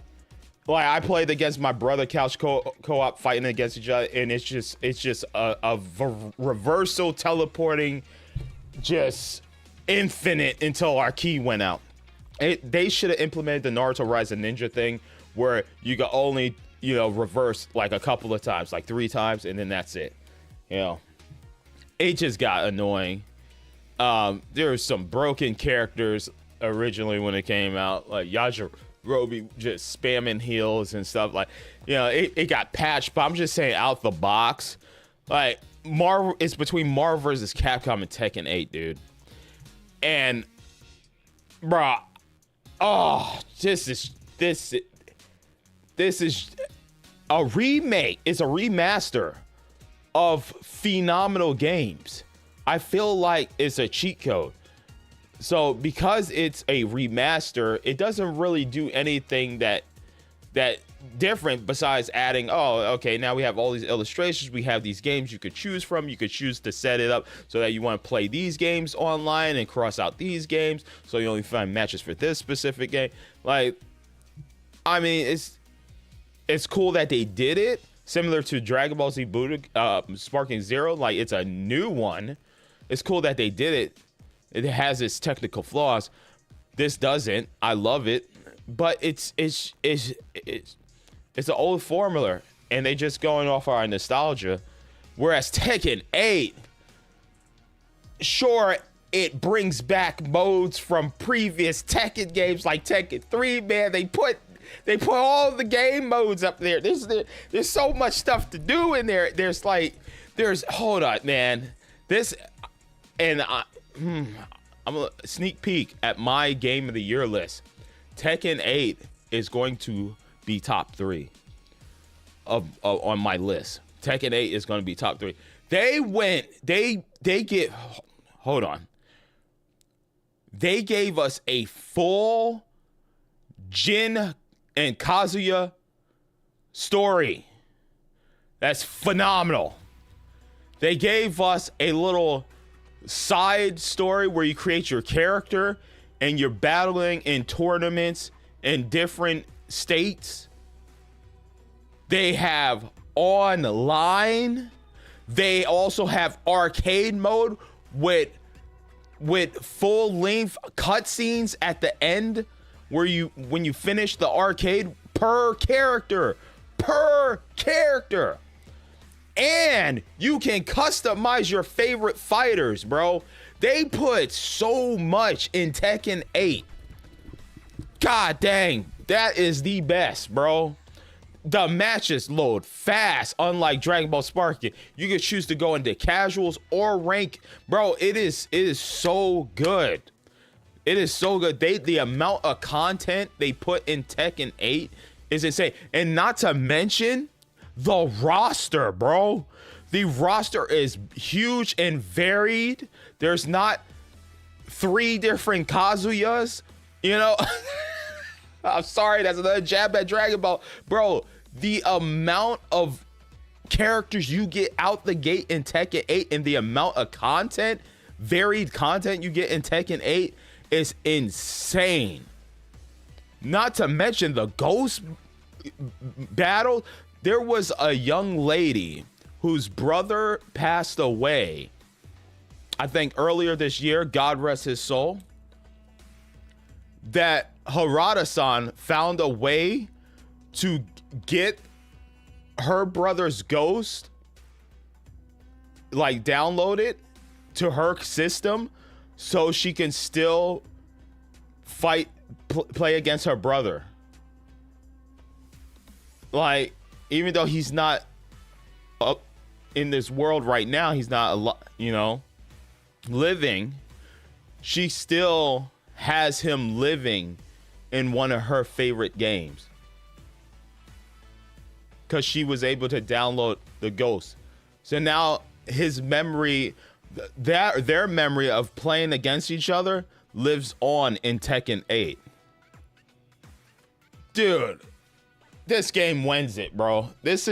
[SPEAKER 1] Like, I played against my brother, couch co-op, fighting against each other, and it's just a reversal teleporting, just infinite until our key went out. They should have implemented the Naruto Rise of Ninja thing where you can only, you know, reverse like a couple of times, like 3 times, and then that's it. You know, it just got annoying. There were some broken characters originally when it came out, like Yajirobe just spamming heals and stuff. Like, you know, it got patched, but I'm just saying out the box, like Marvel, it's between Marvel vs. Capcom and Tekken 8, dude. And bruh, oh, this is a remake. It's a remaster of phenomenal games. I feel like it's a cheat code. So because it's a remaster, it doesn't really do anything that different besides adding, oh, okay, now we have all these illustrations, we have these games you could choose from. You could choose to set it up so that you want to play these games online and cross out these games, so you only find matches for this specific game. Like, I mean, it's cool that they did it, similar to Dragon Ball Z Budokai, Sparking Zero. Like, it's a new one. It's cool that they did it. It has its technical flaws. This doesn't. I love it, but it's an old formula, and they just going off our nostalgia. Whereas Tekken 8, sure, it brings back modes from previous Tekken games like Tekken 3, man. They put all the game modes up there. There's so much stuff to do in there. Hold on, man. I'm a sneak peek at my game of the year list. Tekken 8 is going to be top 3 on my list. Tekken 8 is going to be top 3. They gave us a full Jin and Kazuya story. That's phenomenal. They gave us a little side story where you create your character and you're battling in tournaments in different states. They have online. They also have arcade mode with full length cutscenes at the end where when you finish the arcade per character. And you can customize your favorite fighters, bro. They put so much in Tekken 8. God dang, that is the best, bro. The matches load fast, unlike Dragon Ball Sparking. You can choose to go into casuals or rank. Bro, it is so good. It is so good. The amount of content they put in Tekken 8 is insane. And not to mention the roster, bro. The roster is huge and varied. There's not 3 different Kazuyas, you know. I'm sorry, that's another jab at Dragon Ball. Bro, the amount of characters you get out the gate in Tekken 8 and the amount of content, varied content you get in Tekken 8 is insane. Not to mention the ghost battle. There was a young lady whose brother passed away, I think earlier this year, God rest his soul, that Harada-san found a way to get her brother's ghost, like, downloaded to her system so she can still play against her brother. Like, even though he's not up in this world right now, he's not, you know, living, she still has him living in one of her favorite games because she was able to download the ghost. So now his memory, their memory of playing against each other lives on in Tekken 8. Dude, this game wins it, bro. This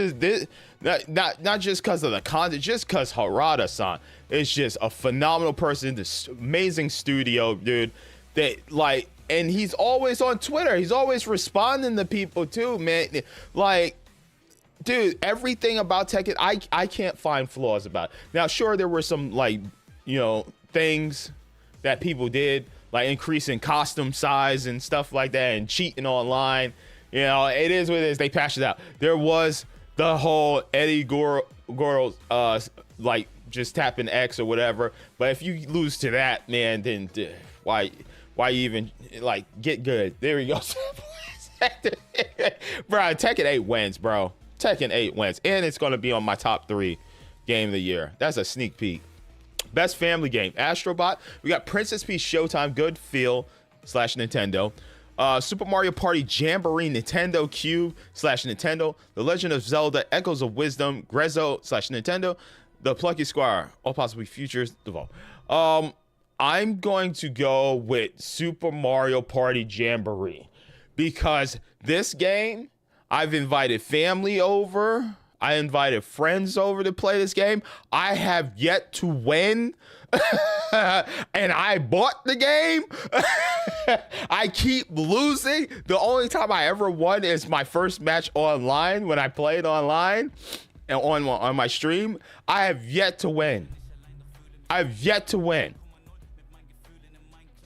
[SPEAKER 1] not just because of the content, just because Harada-san is just a phenomenal person, this amazing studio, dude. That, like, and he's always on Twitter. He's always responding to people too, man. Like, dude, everything about Tekken, I can't find flaws about it. Now, sure, there were some, like, you know, things that people did, like increasing costume size and stuff like that, and cheating online. You know, it is what it is. They patched it out. There was the whole Eddie Goro, like, just tapping X or whatever. But if you lose to that, man, then why even, like, get good? There we go. Bro, Tekken 8 wins, bro. Tekken 8 wins. And it's going to be on my top 3 game of the year. That's a sneak peek. Best family game, Astrobot. We got Princess Peach Showtime, Good Feel / Nintendo. Super Mario Party Jamboree, Nintendo Cube / Nintendo. The Legend of Zelda, Echoes of Wisdom, Grezzo / Nintendo. The Plucky Squire, All Possible Futures, Devolve. I'm going to go with Super Mario Party Jamboree because this game, I've invited family over. I invited friends over to play this game. I have yet to win. And I bought the game. I keep losing. The only time I ever won is my first match online when I played online and on my stream. I have yet to win. I've yet to win.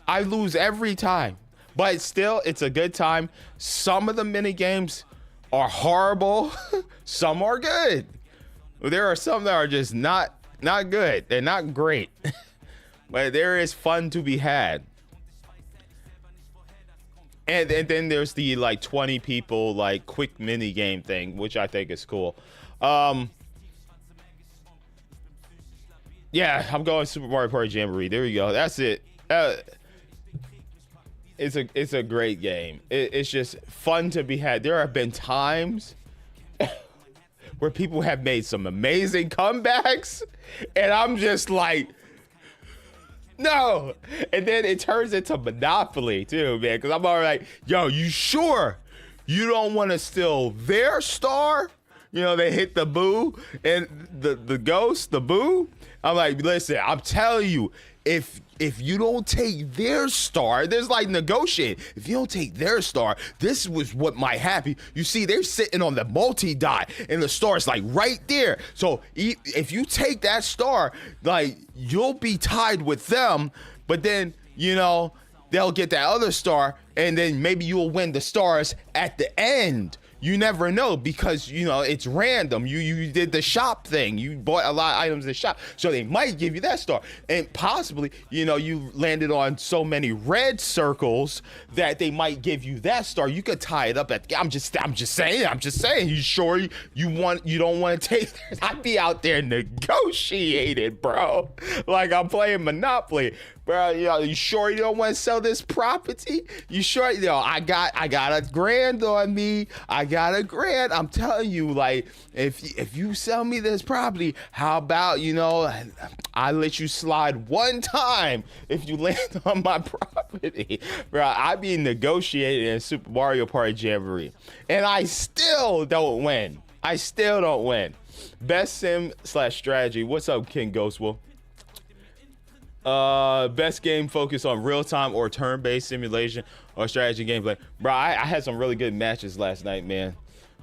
[SPEAKER 1] I lose every time, but still, it's a good time. Some of the mini games are horrible. Some are good. There are some that are just not good. They're not great, but there is fun to be had. And then there's the, like, 20 people, like, quick mini game thing, which I think is cool. Yeah, I'm going Super Mario Party Jamboree. There we go. That's it. It's a great game. It's just fun to be had. There have been times where people have made some amazing comebacks, and I'm just like, no. And then it turns into Monopoly too, man, because I'm already like, yo, you sure you don't want to steal their star? You know, they hit the boo and the ghost, the boo. I'm like, listen, I'm telling you, if you don't take their star, there's, like, negotiate. If you don't take their star, this was what might happen. You see, they're sitting on the multi-die, and the star's, like, right there. So if you take that star, like, you'll be tied with them, but then, you know, they'll get that other star, and then maybe you'll win the stars at the end. you never know because, you know, it's random. You did the shop thing. You bought a lot of items in the shop. So they might give you that star. And possibly, you know, you landed on so many red circles that they might give you that star. You could tie it up at, I'm just saying, you sure you don't want to take, I'd be out there negotiating, bro. Like I'm playing Monopoly. Bro, you know, you sure you don't want to sell this property? You sure? You know, I got $1,000 on me. I got $1,000. I'm telling you, like, if you sell me this property, how about, you know, I let you slide one time if you land on my property. Bro, I be negotiating in Super Mario Party Jamboree, and I still don't win. Best sim/strategy. What's up, King Ghostwolf? Best game focused on real-time or turn-based simulation or strategy gameplay. Bro, I had some really good matches last night, man.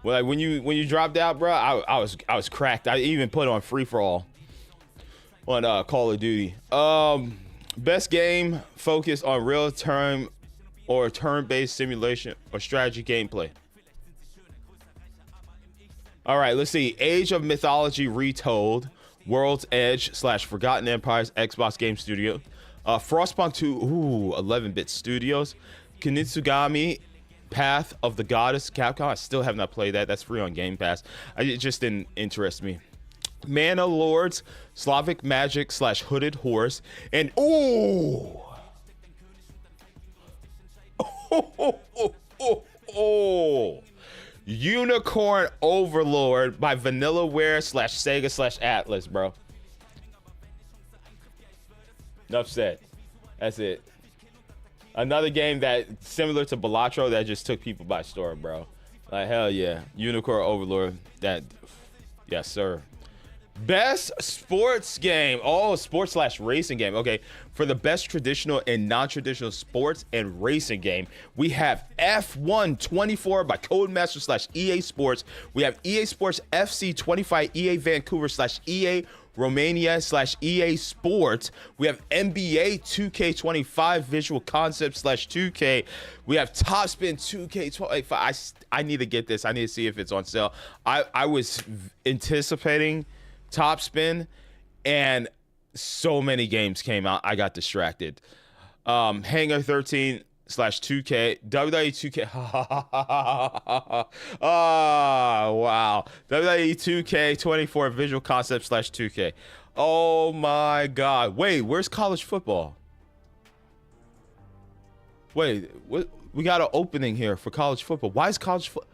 [SPEAKER 1] Well, like when you dropped out, bro, I was cracked. I even put on free-for-all on Call of Duty. Best game focused on real-time or turn-based simulation or strategy gameplay. All right, let's see. Age of Mythology Retold, World's Edge / Forgotten Empires, Xbox Game Studio, Frostpunk 2, 11-bit Studios, Kunitsugami, Path of the Goddess, Capcom. I still have not played that. That's free on Game Pass. It just didn't interest me. Mana Lords, Slavic Magic / Hooded Horse, and Unicorn Overlord by Vanillaware / Sega / Atlas, bro. Enough said. That's it. Another game that similar to Balatro that just took people by storm, bro. Like hell yeah, Unicorn Overlord. That, yes sir. Best sports game. Oh, sports / racing game. Okay, for the best traditional and non-traditional sports and racing game, we have F1 24 by Codemaster / EA Sports. We have EA Sports FC 25 EA Vancouver / EA Romania / EA Sports. We have NBA 2K25 Visual Concepts / 2K. We have Top Spin 2K25. I need to get this. I need to see if it's on sale. I was anticipating Top Spin, and so many games came out. I got distracted. Hangar 13 / 2K, WWE 2K. Oh, wow. WWE 2K 24 Visual Concepts / 2K. Oh my God. Wait, where's college football? Wait, what? We got an opening here for college football. Why is college football?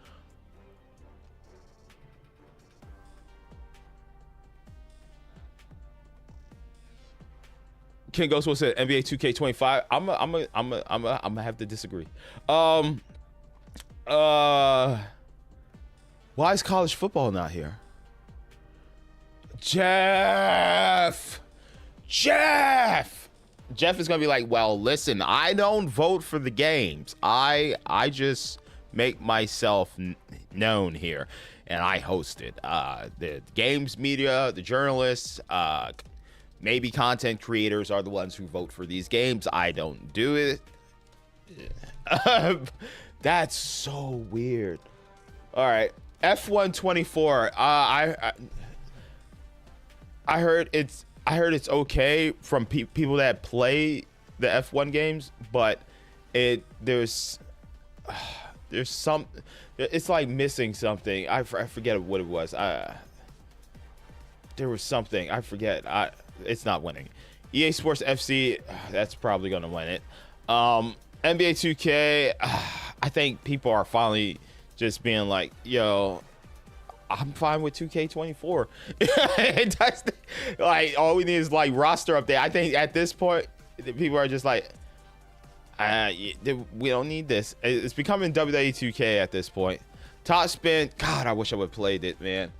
[SPEAKER 1] King Ghost said NBA 2K25. I'm gonna have to disagree. Why is college football not here? Jeff is gonna be like, well, listen, I don't vote for the games. I just make myself known here, and I host it. The games media, the journalists, maybe content creators are the ones who vote for these games. I don't do it. That's so weird. All right, F1 24. I heard it's okay from people that play the F1 games, but there's some. It's like missing something. I forget what it was. There was something. I forget. It's not winning. EA Sports FC, that's probably going to win it. NBA 2K, I think people are finally just being like, yo, I'm fine with 2K24. Like, all we need is like roster update. I think at this point, people are just like, we don't need this. It's becoming WWE 2K at this point. Top Spin, God, I wish I would have played it, man.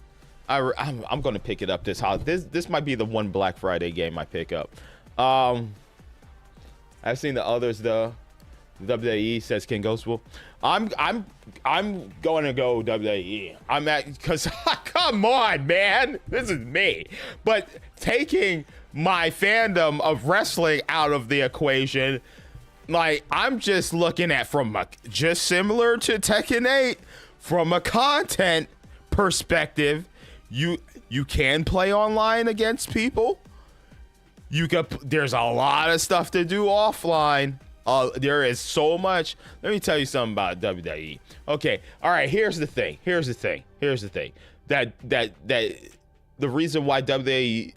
[SPEAKER 1] I'm gonna pick it up this holiday. This might be the one Black Friday game I pick up. I've seen the others though. WWE, says King Ghostwolf. I'm going to go WWE. Because come on, man, this is me. But taking my fandom of wrestling out of the like, I'm just looking at just similar to Tekken 8. from a content perspective, you can play online against people. There's a lot of stuff to do offline. There is so much. Let me tell you something about WWE. Okay, all right. Here's the thing. That the reason why WWE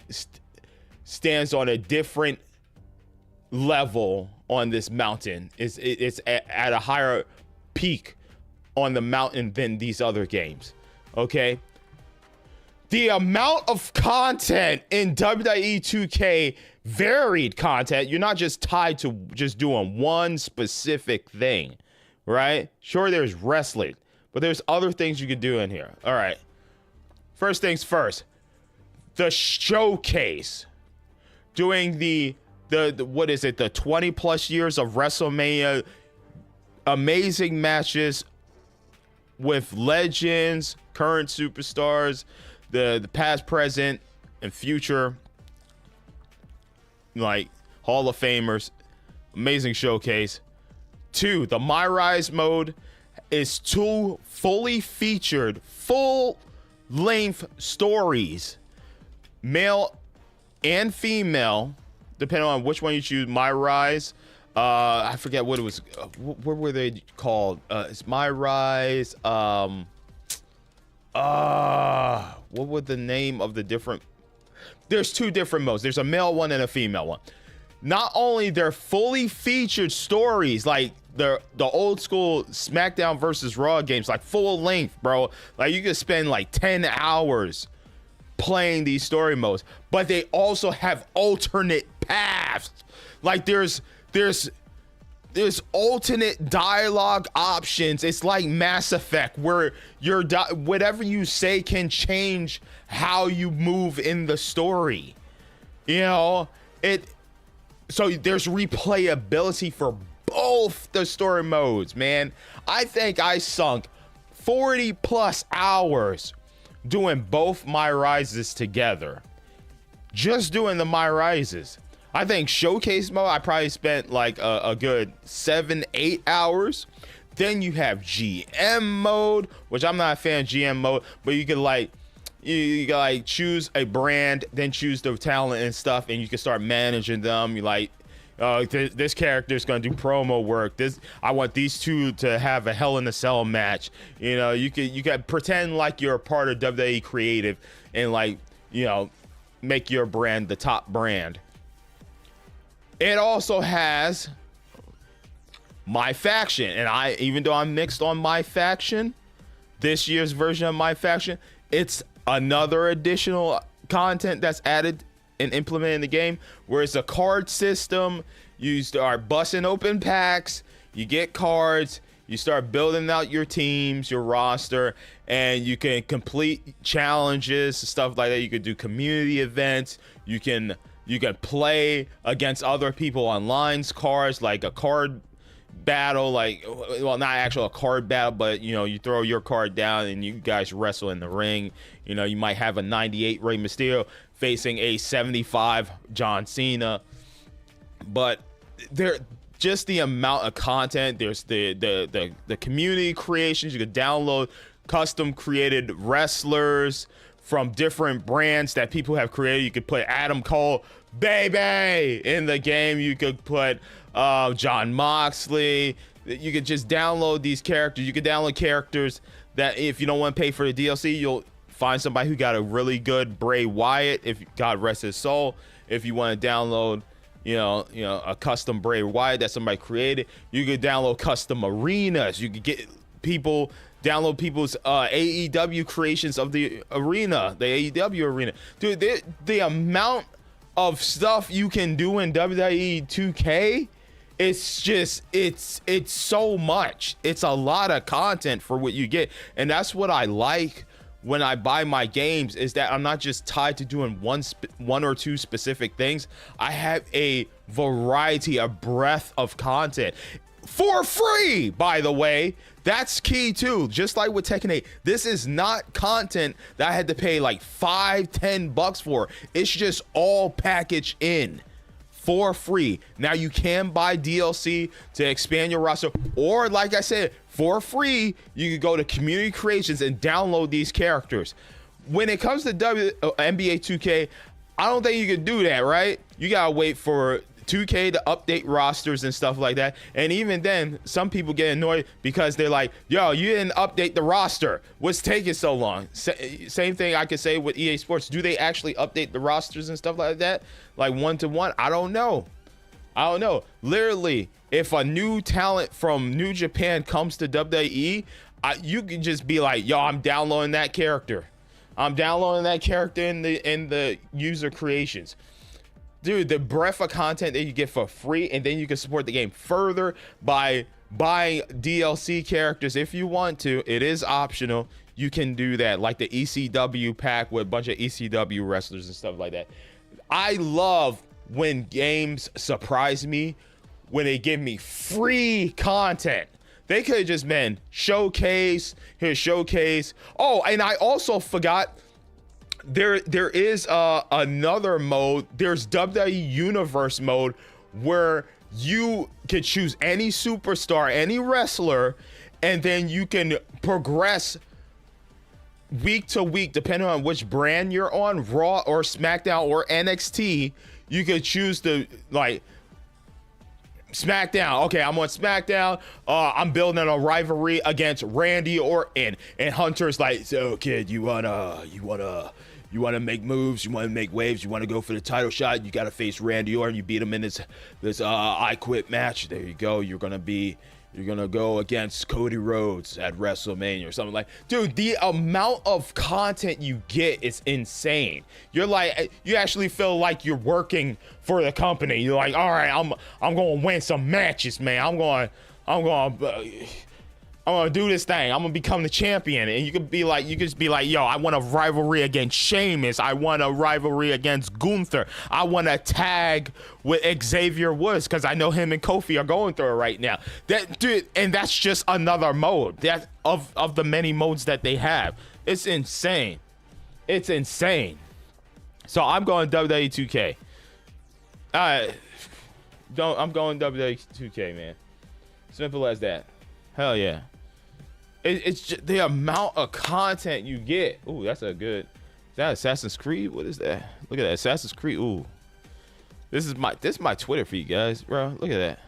[SPEAKER 1] stands on a different level on this mountain is it's at a higher peak on the mountain than these other games. Okay. The amount of content in WWE 2K, varied content, you're not just tied to just doing one specific thing, right? Sure, there's wrestling, but there's other things you can do in here. All right. First things first, the showcase. Doing the what is it, the 20 plus years of WrestleMania, amazing matches with legends, current superstars, the past, present, and future, like Hall of Famers. Amazing showcase. 2, the My Rise mode is 2 fully featured, full-length stories, male and female, depending on which one you choose. My Rise, I forget what it was. What were they called? It's My Rise. What would the name of the different? There's 2 different modes. There's a male one and a female one. Not only they're fully featured stories, like the old school SmackDown versus Raw games, like full length, bro. Like you could spend like 10 hours playing these story modes, but they also have alternate paths. Like there's alternate dialogue options. It's like Mass Effect, where whatever you say can change how you move in the story. You know, so there's replayability for both the story modes, man. I think I sunk 40 plus hours doing both My Rises together. Just doing the My Rises. I think showcase mode, I probably spent like a good 7-8 hours. Then you have GM mode, which I'm not a fan of GM mode, but you can like you can like choose a brand, then choose the talent and stuff, and you can start managing them. You like, this character is going to do promo work. I want these 2 to have a Hell in a Cell match. You know, you can pretend like you're a part of WWE Creative and like, you know, make your brand the top brand. It also has My Faction, and even though I'm mixed on My Faction, this year's version of My Faction, it's another additional content that's added and implemented in the game, where it's a card system. You start busting open packs, you get cards, you start building out your teams, your roster, and you can complete challenges, stuff like that. You could do community events. You can play against other people online, cards, like a card battle, like, well, not actually a card battle, but you know, you throw your card down and you guys wrestle in the ring. You know, you might have a 98 Rey Mysterio facing a 75 John Cena, but there just the amount of content. There's the community creations. You could download custom created wrestlers from different brands that people have created. You could put Adam Cole, baby, in the game. You could put John Moxley. You could just download these characters. You could download characters that, if you don't want to pay for the DLC, you'll find somebody who got a really good Bray Wyatt, if God rest his soul. If you want to download, you know, a custom Bray Wyatt that somebody created, you could download custom arenas. You could download people's AEW creations of the arena, the AEW arena. Dude, the amount of stuff you can do in WWE 2K, it's so much. It's a lot of content for what you get. And that's what I like when I buy my games, is that I'm not just tied to doing one or 2 specific things. I have a variety, a breadth of content for free, by the way. That's key too. Just like with Tekken 8, this is not content that I had to pay like $5-10 for. It's just all packaged in for free. Now you can buy DLC to expand your roster, or like I said, for free, you can go to community creations and download these characters. When it comes to NBA 2K, I don't think you can do that, right? You gotta wait for 2K to update rosters and stuff like that. And even then, some people get annoyed because they're like, yo, you didn't update the roster. What's taking so long? Same thing I could say with EA Sports. Do they actually update the rosters and stuff like that? Like one-to-one? I don't know. Literally, if a new talent from New Japan comes to WWE, you can just be like, yo, I'm downloading that character. I'm downloading that character in the user creations. Dude, the breadth of content that you get for free, and then you can support the game further by buying DLC characters if you want to. It is optional. You can do that, like the ECW pack with a bunch of ECW wrestlers and stuff like that. I love when games surprise me, when they give me free content. They could have just been showcase. Oh, and I also forgot, there is another mode. There's WWE Universe mode where you can choose any superstar, any wrestler, and then you can progress week to week depending on which brand you're on, Raw or SmackDown or NXT. You could choose to, like, SmackDown. Okay, I'm on SmackDown. I'm building a rivalry against Randy Orton, and Hunter's like, so kid, you wanna make moves, you wanna make waves, you wanna go for the title shot, you gotta face Randy Orton, you beat him in this I Quit match. There you go. You're gonna go against Cody Rhodes at WrestleMania or something like. Dude, the amount of content you get is insane. You're like, you actually feel like you're working for the company. You're like, all right, I'm gonna win some matches, man. I'm gonna do this thing. I'm gonna become the champion. And you could just be like, yo, I want a rivalry against Sheamus. I want a rivalry against Gunther. I want to tag with Xavier Woods because I know him and Kofi are going through it right now. That dude, and that's just another mode that of the many modes that they have. It's insane. It's insane. So I'm going WWE 2K. I'm going WWE 2K, man. Simple as that. Hell yeah. It's just the amount of content you get. Ooh, that's a good. Is that Assassin's Creed? What is that? Look at that, Assassin's Creed. Ooh, this is my Twitter feed, guys, bro. Look at that.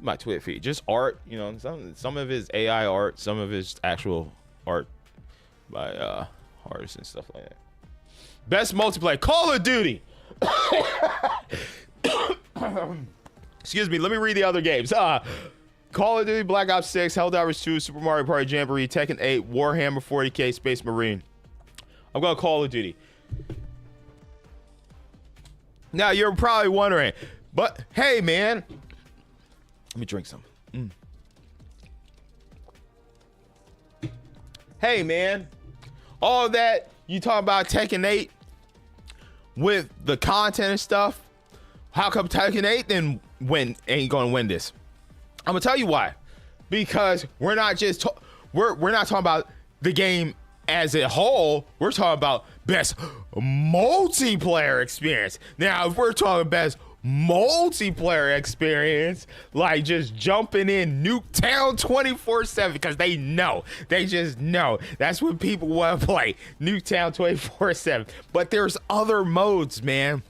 [SPEAKER 1] My Twitter feed, just art. You know, some of it is AI art, some of it's actual art by artists and stuff like that. Best multiplayer, Call of Duty. Excuse me. Let me read the other games. Call of Duty, Black Ops 6, Helldivers 2, Super Mario Party Jamboree, Tekken 8, Warhammer 40K, Space Marine. I'm going to Call of Duty. Now, you're probably wondering, but hey, man. Let me drink some. Hey, man. All that you talk about Tekken 8 with the content and stuff, how come Tekken 8 then ain't going to win this? I'm gonna tell you why. Because we're not just we're not talking about the game as a whole. We're talking about best multiplayer experience. Now, if we're talking best multiplayer experience, like just jumping in Nuketown 24/7, because they just know that's what people want to play, Nuketown 24/7. But there's other modes, man.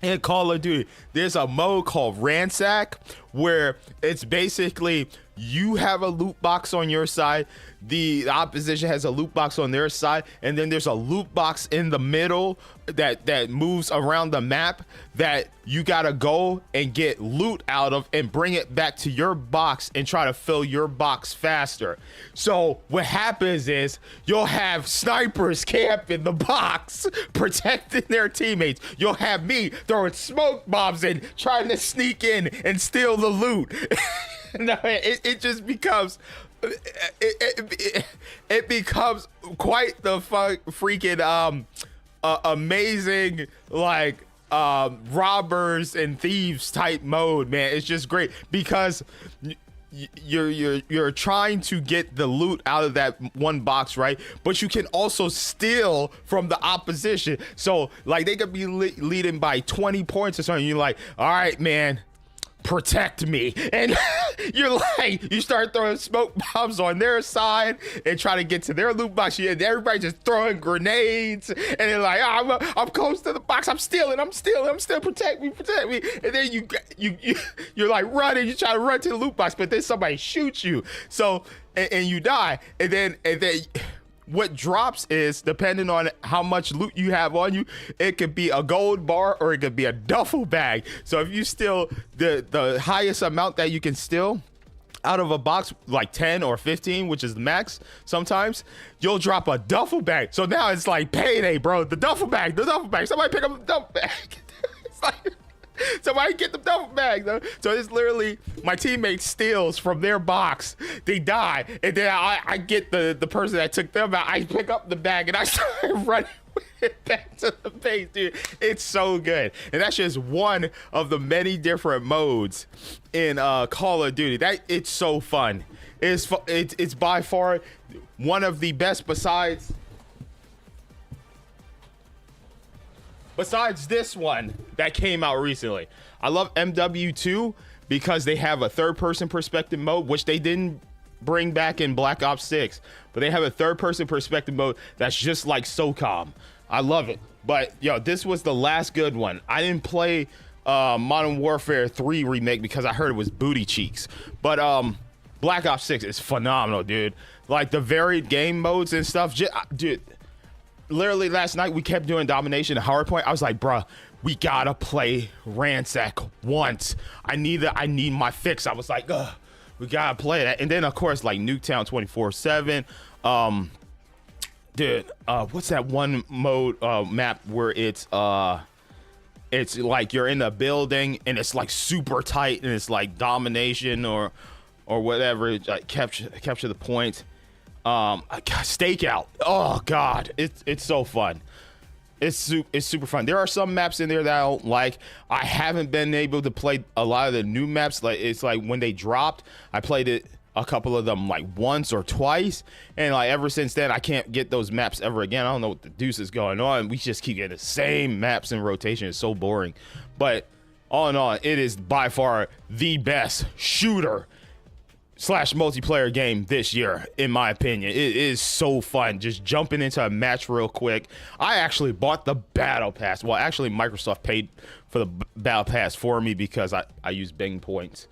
[SPEAKER 1] In Call of Duty, there's a mode called Ransack where it's basically you have a loot box on your side, the opposition has a loot box on their side, and then there's a loot box in the middle that moves around the map that you gotta go and get loot out of and bring it back to your box and try to fill your box faster. So what happens is you'll have snipers camp in the box protecting their teammates. You'll have me throwing smoke bombs and trying to sneak in and steal the loot. No, it just becomes it becomes quite the freaking amazing, like robbers and thieves type mode, man. It's just great because you're trying to get the loot out of that one box, right? But you can also steal from the opposition. So like they could be leading by 20 points or something. You're like, all right, man, protect me. And you're like, you start throwing smoke bombs on their side and try to get to their loot box. And everybody just throwing grenades, and they're like, oh, I'm close to the box. I'm stealing. Protect me. And then you're like running. You try to run to the loot box, but then somebody shoots you. So and you die. And then what drops is, depending on how much loot you have on you, it could be a gold bar or it could be a duffel bag. So if you steal the highest amount that you can steal out of a box, like 10 or 15, which is the max, sometimes you'll drop a duffel bag. So now it's like payday, bro. The duffel bag. Somebody pick up the duffel bag. It's like, somebody get the duffel bag, though. So it's literally my teammate steals from their box, they die, and then I get the person that took them out. I pick up the bag and I start running with it back to the base, dude. It's so good, and that's just one of the many different modes in Call of Duty. It's so fun. It's by far one of the best besides this one that came out recently. I love MW2 because they have a third-person perspective mode, which they didn't bring back in Black Ops 6, but they have a third-person perspective mode that's just like SOCOM. I love it. But yo, this was the last good one. I didn't play Modern Warfare 3 remake because I heard it was booty cheeks, but Black Ops 6 is phenomenal, dude. Like the varied game modes and stuff, dude. Literally last night we kept doing domination and hardpoint. I was like, bruh, we gotta play Ransack once. I need my fix. I was like, we gotta play that. And then of course, like Nuketown 24/7. Dude, what's that one mode map where it's like you're in a building and it's like super tight and it's like domination or whatever, like capture the point. Stakeout. Oh god, it's so fun. It's super fun. There are some maps in there that I don't like. I haven't been able to play a lot of the new maps. Like it's like when they dropped, I played it a couple of them like once or twice, and like ever since then I can't get those maps ever again. I don't know what the deuce is going on. We just keep getting the same maps in rotation. It's so boring. But all in all, it is by far the best shooter / multiplayer game this year, in my opinion. It is so fun just jumping into a match real quick. I actually bought the battle pass. Well, actually Microsoft paid for the battle pass for me because I use Bing points.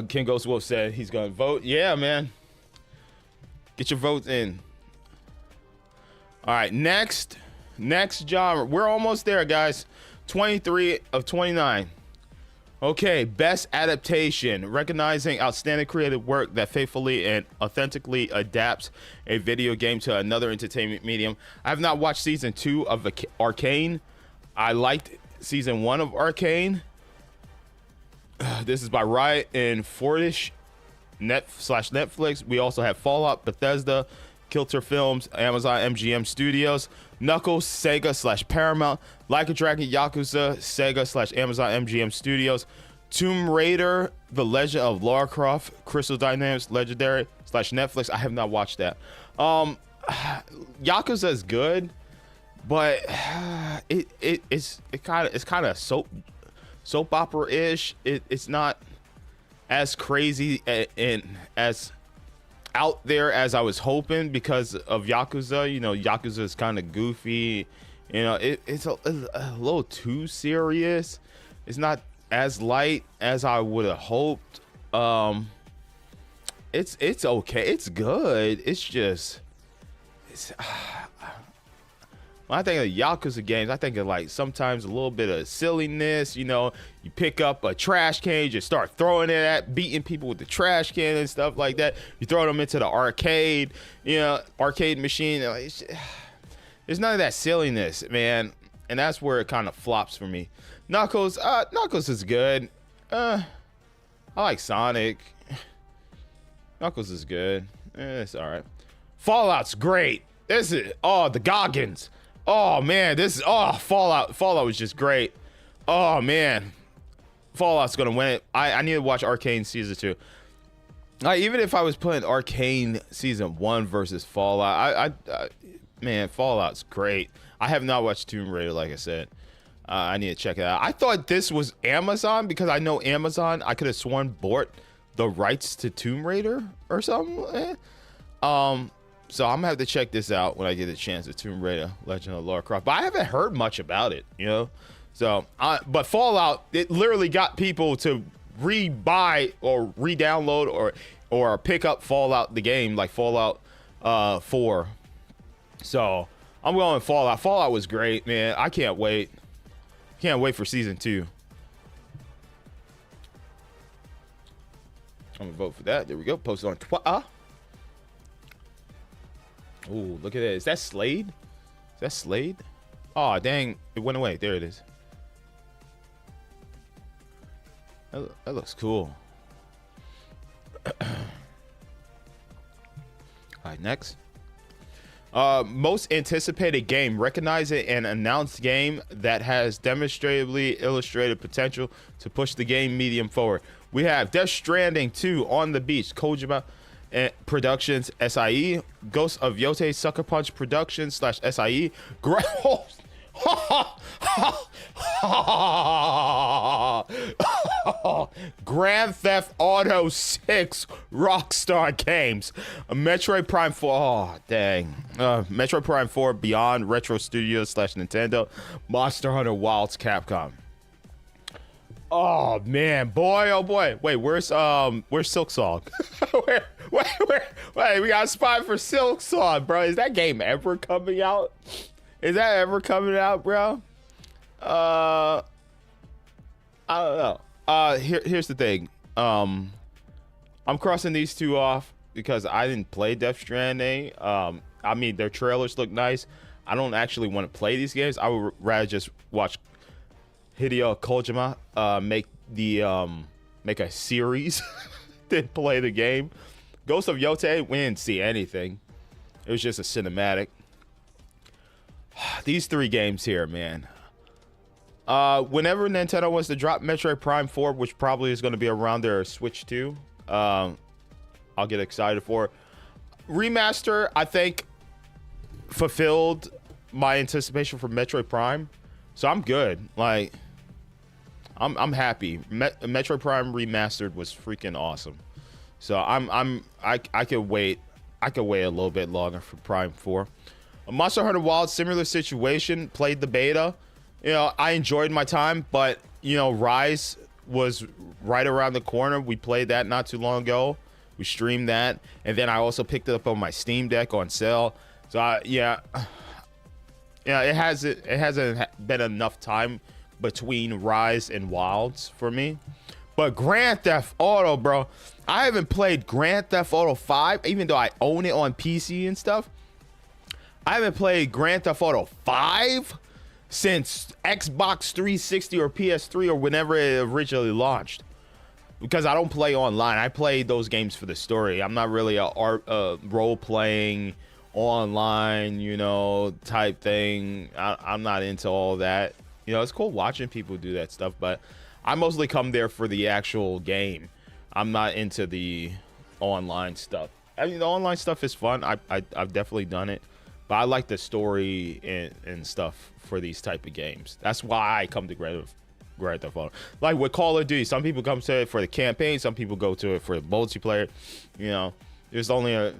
[SPEAKER 1] King Ghost Wolf said he's gonna vote. Yeah, man, get your votes in. All right, next genre. We're almost there, guys. 23 of 29. Okay, best adaptation, recognizing outstanding creative work that faithfully and authentically adapts a video game to another entertainment medium. I have not watched season 2 of Arcane. I liked season 1 of Arcane. This is by Riot and Fortish Netflix. We also have Fallout, Bethesda, Kilter Films, Amazon MGM Studios, Knuckles, Sega / Paramount, Like a Dragon, Yakuza, Sega / Amazon MGM Studios, Tomb Raider, The Legend of Lara Croft, Crystal Dynamics, Legendary / Netflix. I have not watched that. Yakuza is good, but it's kind of soap opera-ish. It's not as crazy and as out there as I was hoping because of Yakuza. You know, Yakuza is kind of goofy. You know, it's a little too serious. It's not as light as I would have hoped. It's okay. It's good. When I think of Yakuza games, I think of like sometimes a little bit of silliness. You know, you pick up a trash can, you start throwing it at, beating people with the trash can and stuff like that. You throw them into the arcade, arcade machine. There's none of that silliness, man, and that's where it kind of flops for me. Knuckles is good. I like Sonic. Knuckles is good. It's all right. Fallout's great. This is the Goggins. Oh man, Fallout was just great. Oh man, Fallout's gonna win it. I need to watch Arcane season 2. Even if I was putting Arcane season 1 versus Fallout, man, Fallout's great. I have not watched Tomb Raider, like I said. I need to check it out. I thought this was Amazon because I know Amazon. I could have sworn bought the rights to Tomb Raider or something. So I'm gonna have to check this out when I get a chance with Tomb Raider, Legend of Lara Croft. But I haven't heard much about it, you know. So, but Fallout, it literally got people to re-buy or re-download or pick up Fallout the game, like Fallout 4. So I'm going with Fallout. Fallout was great, man. I can't wait. Can't wait for season 2. I'm gonna vote for that. There we go. Post it on Twitter. Ooh, look at that. Is that Slade? Is that Slade? Oh, dang. It went away. There it is. That looks cool. All right, next. Most anticipated game. Recognize it an announced game that has demonstrably illustrated potential to push the game medium forward. We have Death Stranding 2 on the Beach, Kojima Productions SIE, Ghost of Yotei Sucker Punch Productions / SIE, Grand Theft Auto 6 Rockstar Games, Metroid Prime 4, oh dang, Metroid Prime 4 Beyond Retro Studios / Nintendo, Monster Hunter Wilds Capcom. Oh man, boy, oh boy. Wait, where's Silk Song? Wait, we got a spot for Silk Song, bro. Is that game ever coming out? Is that ever coming out, bro? I don't know. Here's the thing. I'm crossing these two off because I didn't play Death Stranding. I mean, their trailers look nice. I don't actually want to play these games. I would rather just watch Hideo Kojima make a series than play the game. Ghost of Yotei, we didn't see anything. It was just a cinematic. These 3 games here, man. Whenever Nintendo wants to drop Metroid Prime 4, which probably is going to be around their Switch 2, I'll get excited for it. Remaster, I think, fulfilled my anticipation for Metroid Prime, so I'm good. Like, I'm happy. Metroid Prime Remastered was freaking awesome. So I could wait. I could wait a little bit longer for Prime 4. Monster Hunter Wild, similar situation. Played the beta. You know, I enjoyed my time, but you know, Rise was right around the corner. We played that not too long ago. We streamed that, and then I also picked it up on my Steam Deck on sale. So yeah, it hasn't been enough time between Rise and Wilds for me. But Grand Theft Auto, bro, I haven't played Grand Theft Auto 5, even though I own it on PC and stuff. I haven't played Grand Theft Auto 5 since Xbox 360 or PS3 or whenever it originally launched, because I don't play online. I play those games for the story. I'm not really a role-playing online, you know, type thing. I'm not into all that. You know, it's cool watching people do that stuff, but I mostly come there for the actual game. I'm not into the online stuff. I mean, the online stuff is fun. I've definitely done it, but I like the story and stuff for these type of games. That's why I come to Grand Theft Auto. Like with Call of Duty, some people come to it for the campaign, some people go to it for the multiplayer. You know, there's only a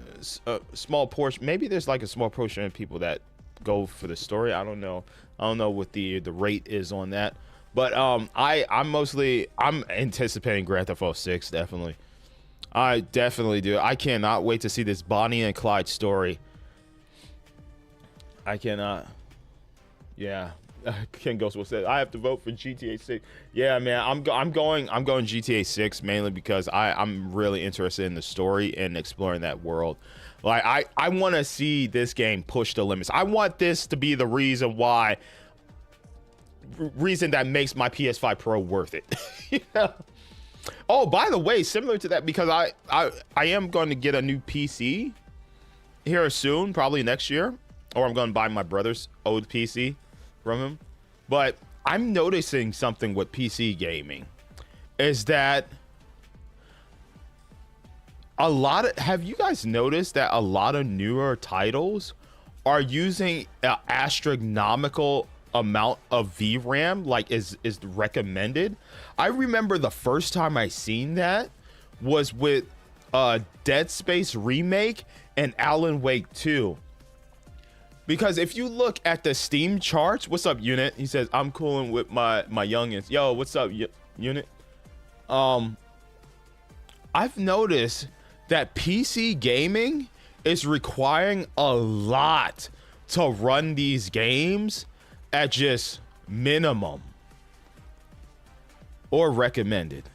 [SPEAKER 1] small portion. Maybe there's like a small portion of people that go for the story. I don't know what the rate is on that. But I'm anticipating Grand Theft Auto 6, definitely. I definitely do. I cannot wait to see this Bonnie and Clyde story. I cannot. Yeah. Ken Ghost will say I have to vote for GTA 6. Yeah, man, I'm going GTA 6 mainly because I'm really interested in the story and exploring that world. Like I want to see this game push the limits. I want this to be the reason that makes my PS5 Pro worth it. You know? Oh, by the way, similar to that, because I am going to get a new PC here soon, probably next year, or I'm going to buy my brother's old PC from him. But I'm noticing something with PC gaming. is that have you guys noticed that a lot of newer titles are using an astronomical amount of VRAM, like is recommended? I remember the first time I seen that was with Dead Space Remake and Alan Wake 2. Because if you look at the Steam charts, what's up, Unit? He says, I'm cooling with my youngins. Yo, what's up, Unit? I've noticed that PC gaming is requiring a lot to run these games at just minimum or recommended.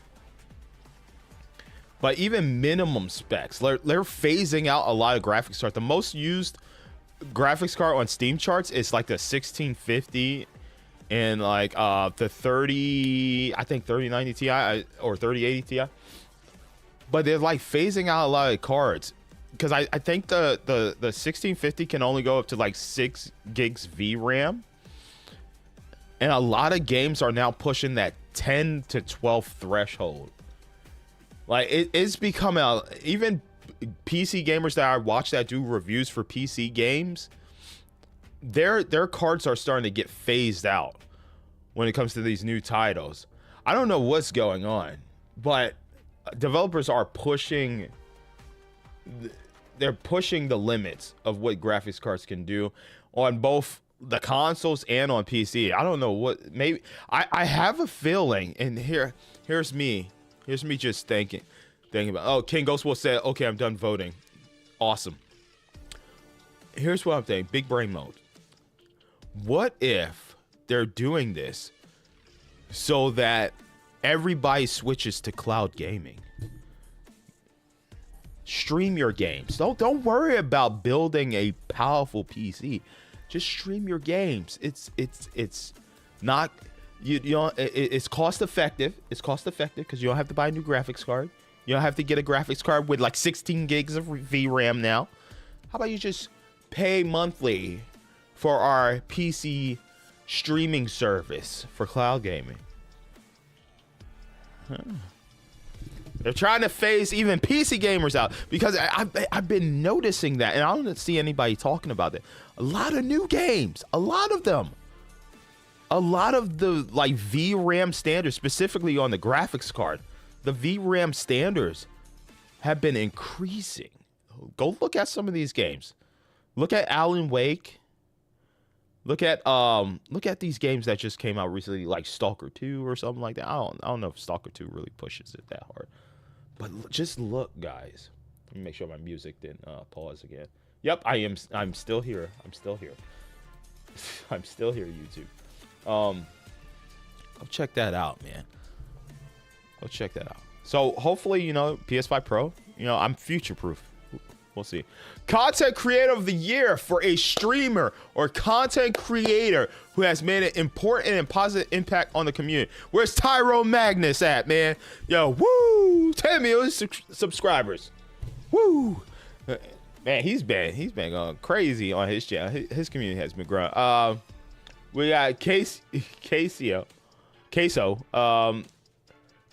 [SPEAKER 1] But even minimum specs, they're phasing out a lot of graphics cards. The most used graphics card on Steam charts is like the 1650 and like the 3090 Ti or 3080 Ti. But they're like phasing out a lot of cards because I think the 1650 can only go up to like 6 gigs VRAM. And a lot of games are now pushing that 10 to 12 threshold. Like it's become even PC gamers that I watch that do reviews for PC games, their cards are starting to get phased out when it comes to these new titles. I don't know what's going on, but developers are pushing the limits of what graphics cards can do on both the consoles and on PC. I don't know what, maybe I have a feeling, and here's me just thinking about, oh, King Ghost will say, okay, I'm done voting. Awesome. Here's what I'm thinking, big brain mode. What if they're doing this so that everybody switches to cloud gaming? Stream your games. Don't worry about building a powerful PC. Just stream your games. It's not, you know, it's cost effective. It's cost effective because you don't have to buy a new graphics card. You don't have to get a graphics card with like 16 gigs of VRAM now. How about you just pay monthly for our PC streaming service for cloud gaming? They're trying to phase even PC gamers out because I've been noticing that, and I don't see anybody talking about it. A lot of new games, a lot of them. A lot of the like VRAM standards, specifically on the graphics card, the VRAM standards have been increasing. Go look at some of these games. Look at Alan Wake. Look at these games that just came out recently, like Stalker 2 or something like that. I don't know if Stalker 2 really pushes it that hard. But just look, guys. Let me make sure my music didn't pause again. Yep, I'm still here. I'm still here. I'm still here, YouTube. Go check that out, man. Go check that out. So hopefully, you know, PS5 Pro, you know, I'm future proof. We'll see. Content creator of the year for a streamer or content creator who has made an important and positive impact on the community. Where's Tyrone Magnus at, man? Yo, woo! 10 million subscribers. Woo! Man, he's been going crazy on his channel. His community has been growing. We got Queso,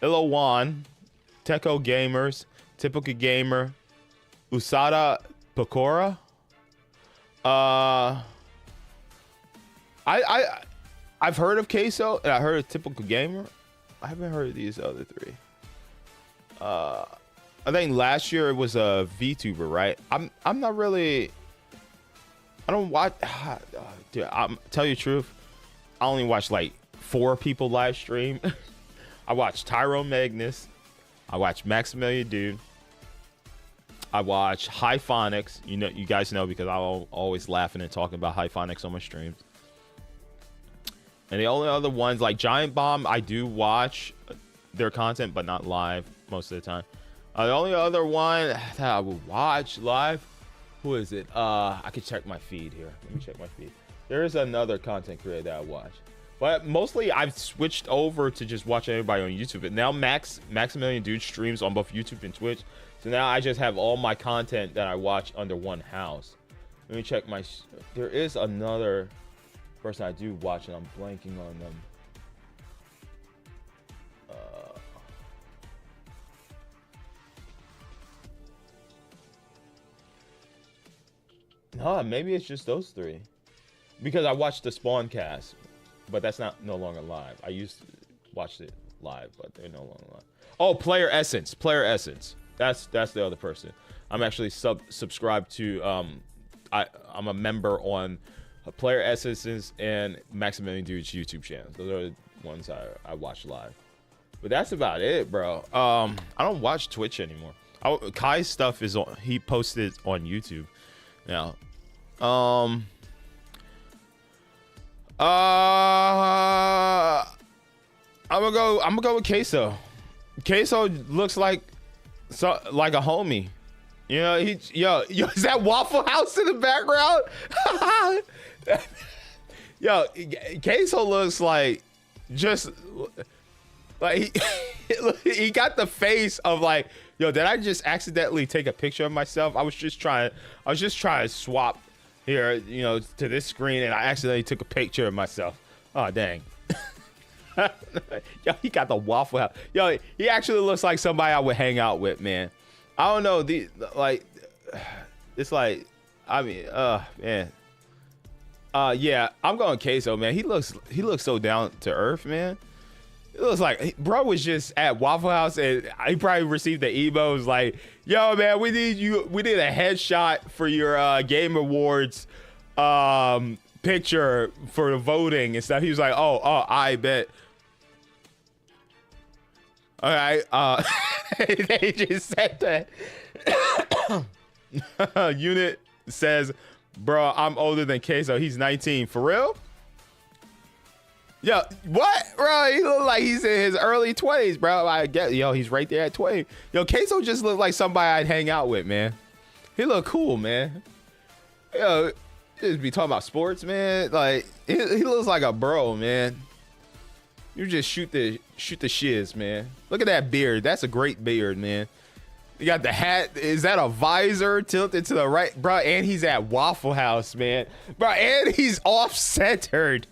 [SPEAKER 1] Illawan, Techo Gamers, Typical Gamer, Usada Pokora. I've heard of Queso and I heard of Typical Gamer. I haven't heard of these other three. I think last year it was a VTuber, right? I'm not really. I don't watch. Dude, I'm tell you the truth. I only watch like 4 people live stream. I watch Tyrone Magnus. I watch Maximilian Dude. I watch Hyphonics. You know, you guys know because I'm always laughing and talking about Hyphonics on my streams. And the only other ones like Giant Bomb, I do watch their content, but not live most of the time. The only other one that I would watch live, who is it? I could check my feed here. Let me check my feed. There is another content creator that I watch. But mostly I've switched over to just watching everybody on YouTube. And now Maximilian Dude streams on both YouTube and Twitch. So now I just have all my content that I watch under one house. Let me check my... There is another person I do watch and I'm blanking on them. Maybe it's just those three. Because I watched the Spawn cast, but that's no longer live. I used to watch it live, but they're no longer live. Oh, Player Essence. Player Essence. That's the other person. I'm actually subscribed to. I'm a member on Player Essences and Maximilian Dude's YouTube channels. Those are the ones I watch live. But that's about it, bro. I don't watch Twitch anymore. Kai's stuff is on. He posted on YouTube now. I'm gonna go with Queso. Queso looks like a homie. You know, yo, is that Waffle House in the background? Yo, Queso looks like just like he got the face of like, yo, did I just accidentally take a picture of myself? I was just trying to swap here, you know, to this screen, and I accidentally took a picture of myself. Oh, dang. Yo, he got the Waffle House. Yo, he actually looks like somebody I would hang out with, man. I don't know, it's like, I mean, man. Yeah, I'm going Queso, man. He looks so down to earth, man. It looks like bro was just at Waffle House and he probably received the emails like, yo, man, we need a headshot for your Game Awards picture for the voting and stuff. He was like, oh, I bet. All right, they just said that. Unit says, bro, I'm older than Queso. He's 19. For real? Yo, what, bro? He look like he's in his early 20s, bro. I get, yo, he's right there at 20. Yo, Queso just looked like somebody I'd hang out with, man. He look cool, man. Yo, just be talking about sports, man. Like, he looks like a bro, man. You just shoot the shiz, man. Look at that beard. That's a great beard, man. You got the hat. Is that a visor tilted to the right, bro? And he's at Waffle House, man, bro. And he's off-centered.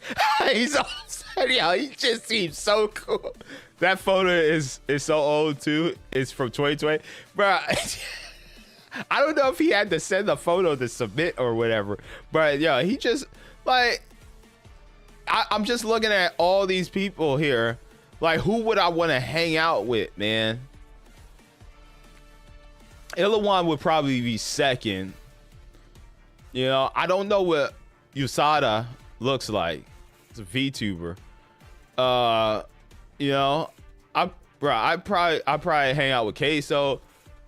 [SPEAKER 1] He's off-centered. Yo, he just seems so cool. That photo is so old too. It's from 2020, bro. I don't know if he had to send the photo to submit or whatever, but yo, he just like. I'm just looking at all these people here. Like, who would I want to hang out with, man? Illawan would probably be second. You know, I don't know what USADA looks like. It's a VTuber. You know, I probably hang out with Queso,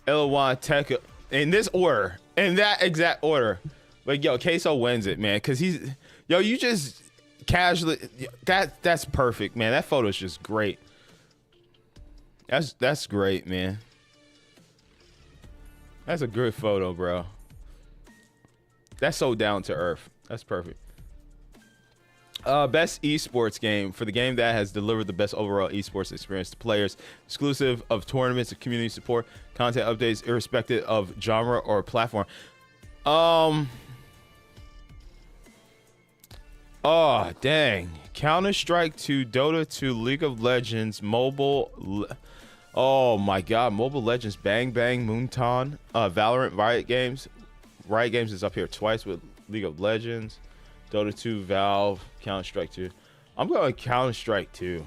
[SPEAKER 1] Illawan, Tech in this order, in that exact order. But yo, Queso wins it, man, because he's you just casually that's perfect, man. That photo's just great. That's great, man. That's a good photo, bro. That's so down to earth. That's perfect. Best esports game. For the game that has delivered the best overall esports experience to players, exclusive of tournaments and community support, content updates, irrespective of genre or platform. Oh, dang. Counter-Strike to Dota to League of Legends, mobile. Oh, my God. Mobile Legends, Bang Bang, Moonton, Valorant, Riot Games. Riot Games is up here twice with League of Legends. Dota 2, Valve, Counter-Strike 2. I'm going Counter-Strike 2.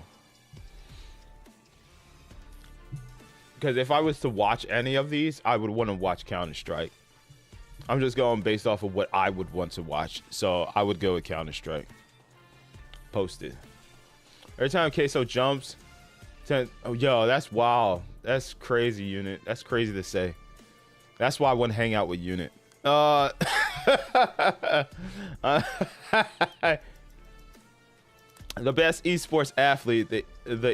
[SPEAKER 1] Because if I was to watch any of these, I would want to watch Counter-Strike. I'm just going based off of what I would want to watch. So I would go with Counter-Strike. Posted. Every time Queso jumps, oh, yo, that's wild. That's crazy, Unit. That's crazy to say. That's why I wouldn't hang out with Unit. The best esports athlete, the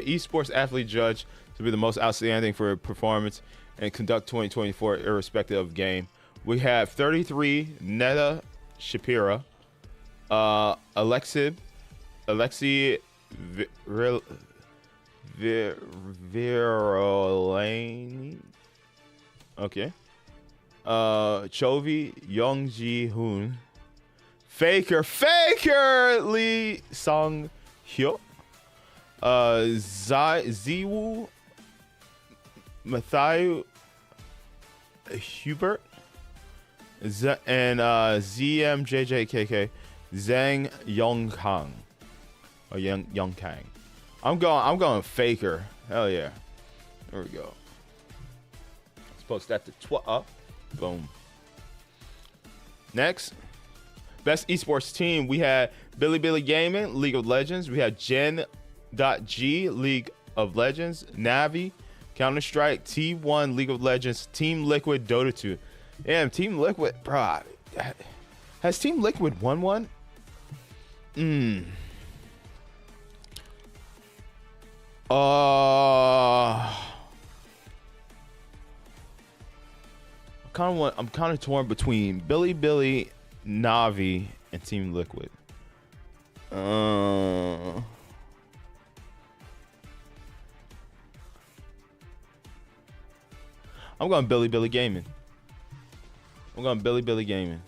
[SPEAKER 1] esports athlete judge to be the most outstanding for performance and conduct 2024 irrespective of game. We have 33 Neta Shapira, Alexi Virolani, okay, Chovy Youngji Hoon, Faker Lee Song Hyo, Ziwu Matthew Hubert, And ZMJJKK Zhang Yongkang or Yongkang. I'm going Faker. Hell yeah. There we go. Let's post that to up. Boom. Next, best esports team. We had Bilibili Gaming, League of Legends. We had Gen.G, League of Legends. Navi, Counter Strike. T1, League of Legends. Team Liquid, Dota 2. Damn, Team Liquid, bro. Has Team Liquid won one? I'm kind of torn between Bilibili, Navi, and Team Liquid. I'm going Bilibili Gaming. I'm going Bilibili Gaming.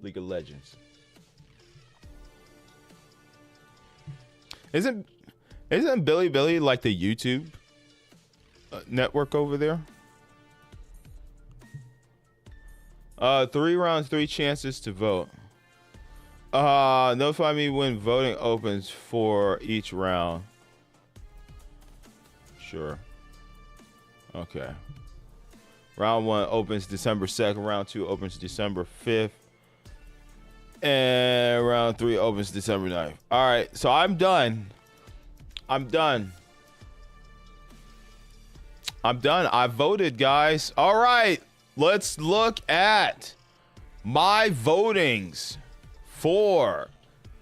[SPEAKER 1] League of Legends. Isn't Bilibili like the YouTube network over there? 3 rounds, 3 chances to vote. Notify me when voting opens for each round. Sure. Okay. Round 1 opens December 2nd. Round 2 opens December 5th. And round 3 opens December 9th. All right, so I'm done. I voted, guys. All right, let's look at my votings for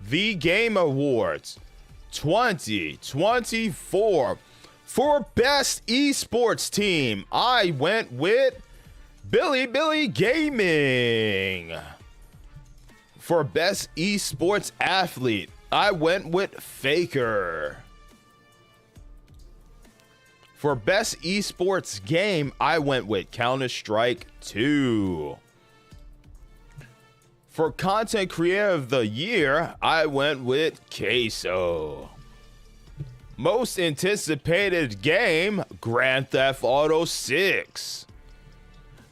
[SPEAKER 1] the Game Awards 2024. For best esports team, I went with Bilibili Gaming. For best esports athlete, I went with Faker. For best esports game, I went with Counter Strike 2. For content creator of the year, I went with Queso. Most anticipated game, Grand Theft Auto 6.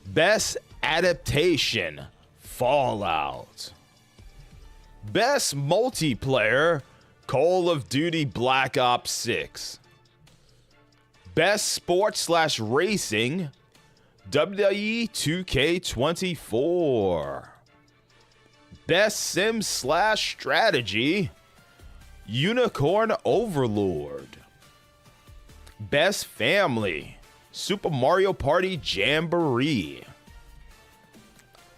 [SPEAKER 1] Best adaptation, Fallout. Best multiplayer, Call of Duty Black Ops 6. Best sports/racing, WWE 2K24. Best sim/strategy, Unicorn Overlord. Best family, Super Mario Party Jamboree.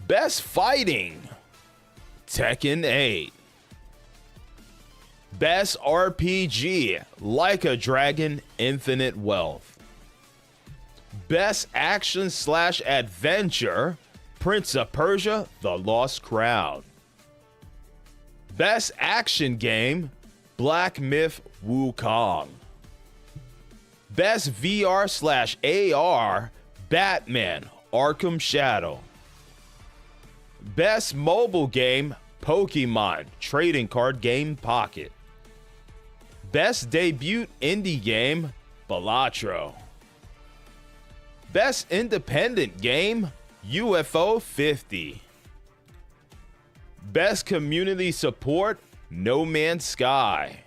[SPEAKER 1] Best fighting, Tekken 8. Best RPG, Like a Dragon Infinite Wealth. Best action/adventure, Prince of Persia The Lost Crown. Best action game, Black Myth Wukong. Best VR/AR, Batman Arkham Shadow. Best mobile game, Pokemon Trading Card Game Pocket. Best debut indie game, Balatro. Best independent game, UFO 50. Best community support, No Man's Sky.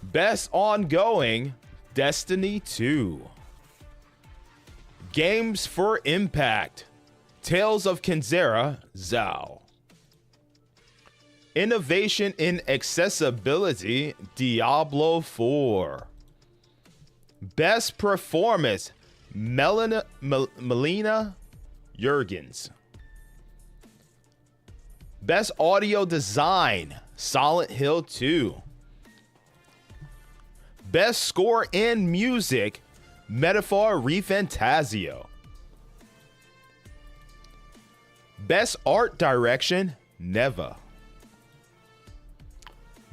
[SPEAKER 1] Best ongoing, Destiny 2. Games for Impact, Tales of Kenzera, Zao. Innovation in accessibility, Diablo 4. Best performance, Melina Jurgens. Best audio design, Silent Hill 2. Best score and music, Metaphor ReFantazio. Best art direction, Neva.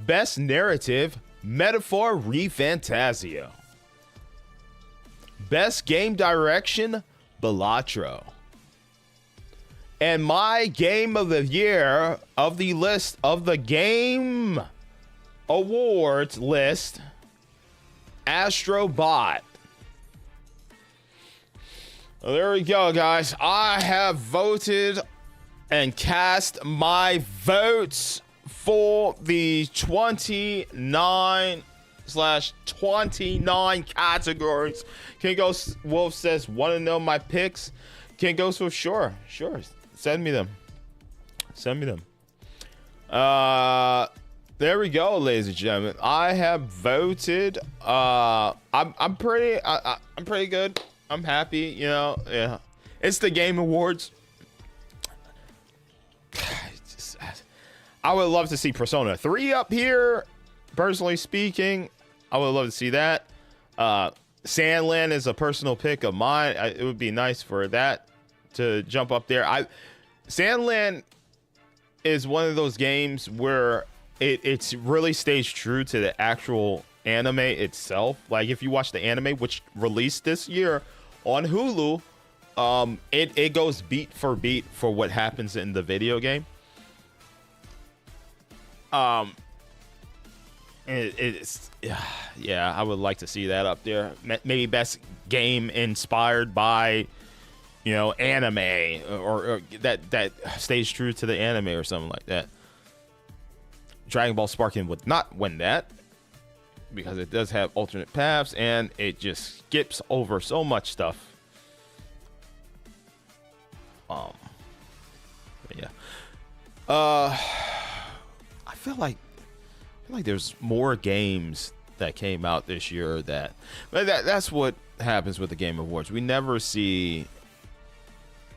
[SPEAKER 1] Best narrative, Metaphor ReFantazio. Best game direction, Balatro. And my game of the year of the list of the Game Awards list, Astrobot. Well, there we go, guys. I have voted and cast my votes for the 29/29 categories. King Ghost Wolf says, want to know my picks? King Ghost Wolf, sure. Send me them. There we go, ladies and gentlemen. I have voted. I'm pretty good. I'm happy, yeah. It's the Game Awards. I would love to see Persona 3 up here. Personally speaking, I would love to see that. Sandland is a personal pick of mine. It would be nice for that to jump up there. Sandland is one of those games where it's really stays true to the actual anime itself. Like if you watch the anime, which released this year on Hulu, it goes beat for beat for what happens in the video game. It's yeah, I would like to see that up there. Maybe best game inspired by anime or that stays true to the anime or something like that. Dragon Ball Sparking would not win that because it does have alternate paths and it just skips over so much stuff. Yeah. I feel like there's more games that came out this year that's what happens with the Game Awards. We never see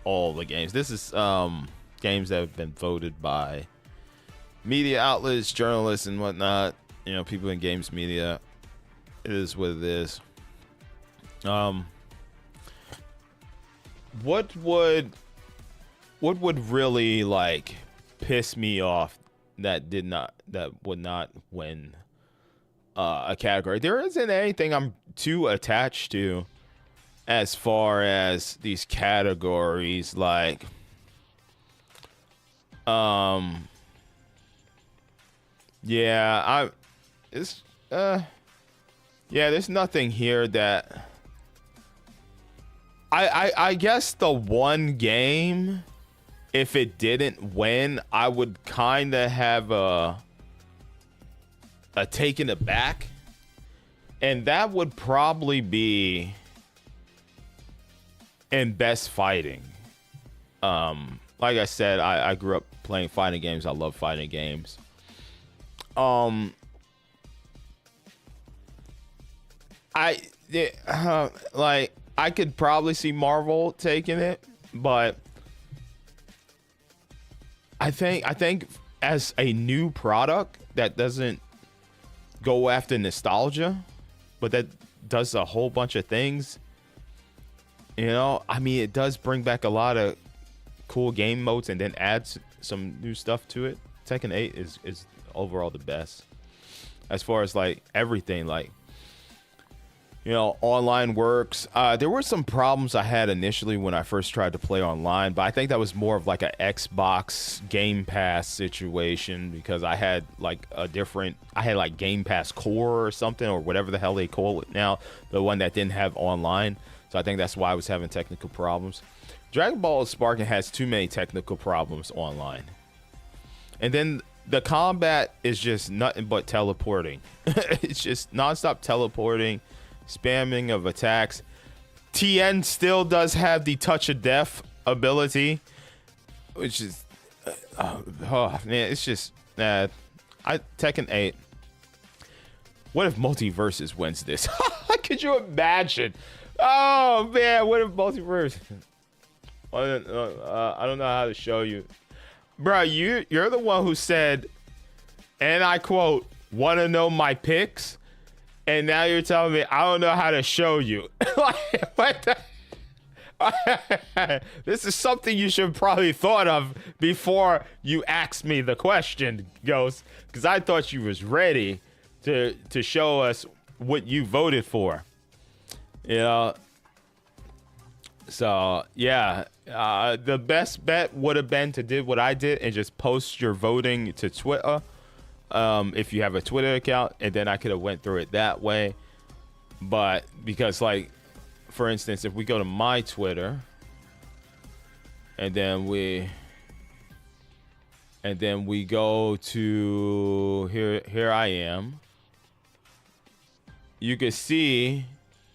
[SPEAKER 1] all the games. This is games that have been voted by media outlets, journalists, and whatnot. People in games media. It is what it is. What would really like piss me off that would not win a category? There isn't anything I'm too attached to as far as these categories. Like, there's nothing here that I guess the one game, if it didn't win, I would kind of have a taken it back, and that would probably be in best fighting. Like I said, I grew up playing fighting games. I love fighting games. I could probably see Marvel taking it, but I think as a new product that doesn't go after nostalgia, but that does a whole bunch of things, it does bring back a lot of cool game modes and then adds some new stuff to it. Tekken 8 is overall the best as far as like everything, like online works. There were some problems I had initially when I first tried to play online, but I think that was more of like an Xbox Game Pass situation, because I had like Game Pass Core or something, or whatever the hell they call it now, the one that didn't have online. So I think that's why I was having technical problems. Dragon Ball Sparking has too many technical problems online. And then the combat is just nothing but teleporting. It's just nonstop teleporting, spamming of attacks. TN still does have the touch of death ability, which is it's just Tekken 8. What if Multiverses wins this? Could you imagine? Oh man, what if Multiverse? I don't know how to show you, bro. You're the one who said, and I quote, "Want to know my picks?" And now you're telling me I don't know how to show you. What this is something you should probably thought of before you asked me the question, Ghost, because I thought you was ready to show us what you voted for. So yeah, the best bet would have been to do what I did and just post your voting to Twitter, if you have a Twitter account, and then I could have went through it that way. But because like for instance, if we go to my Twitter, and then we go to here I am. You can see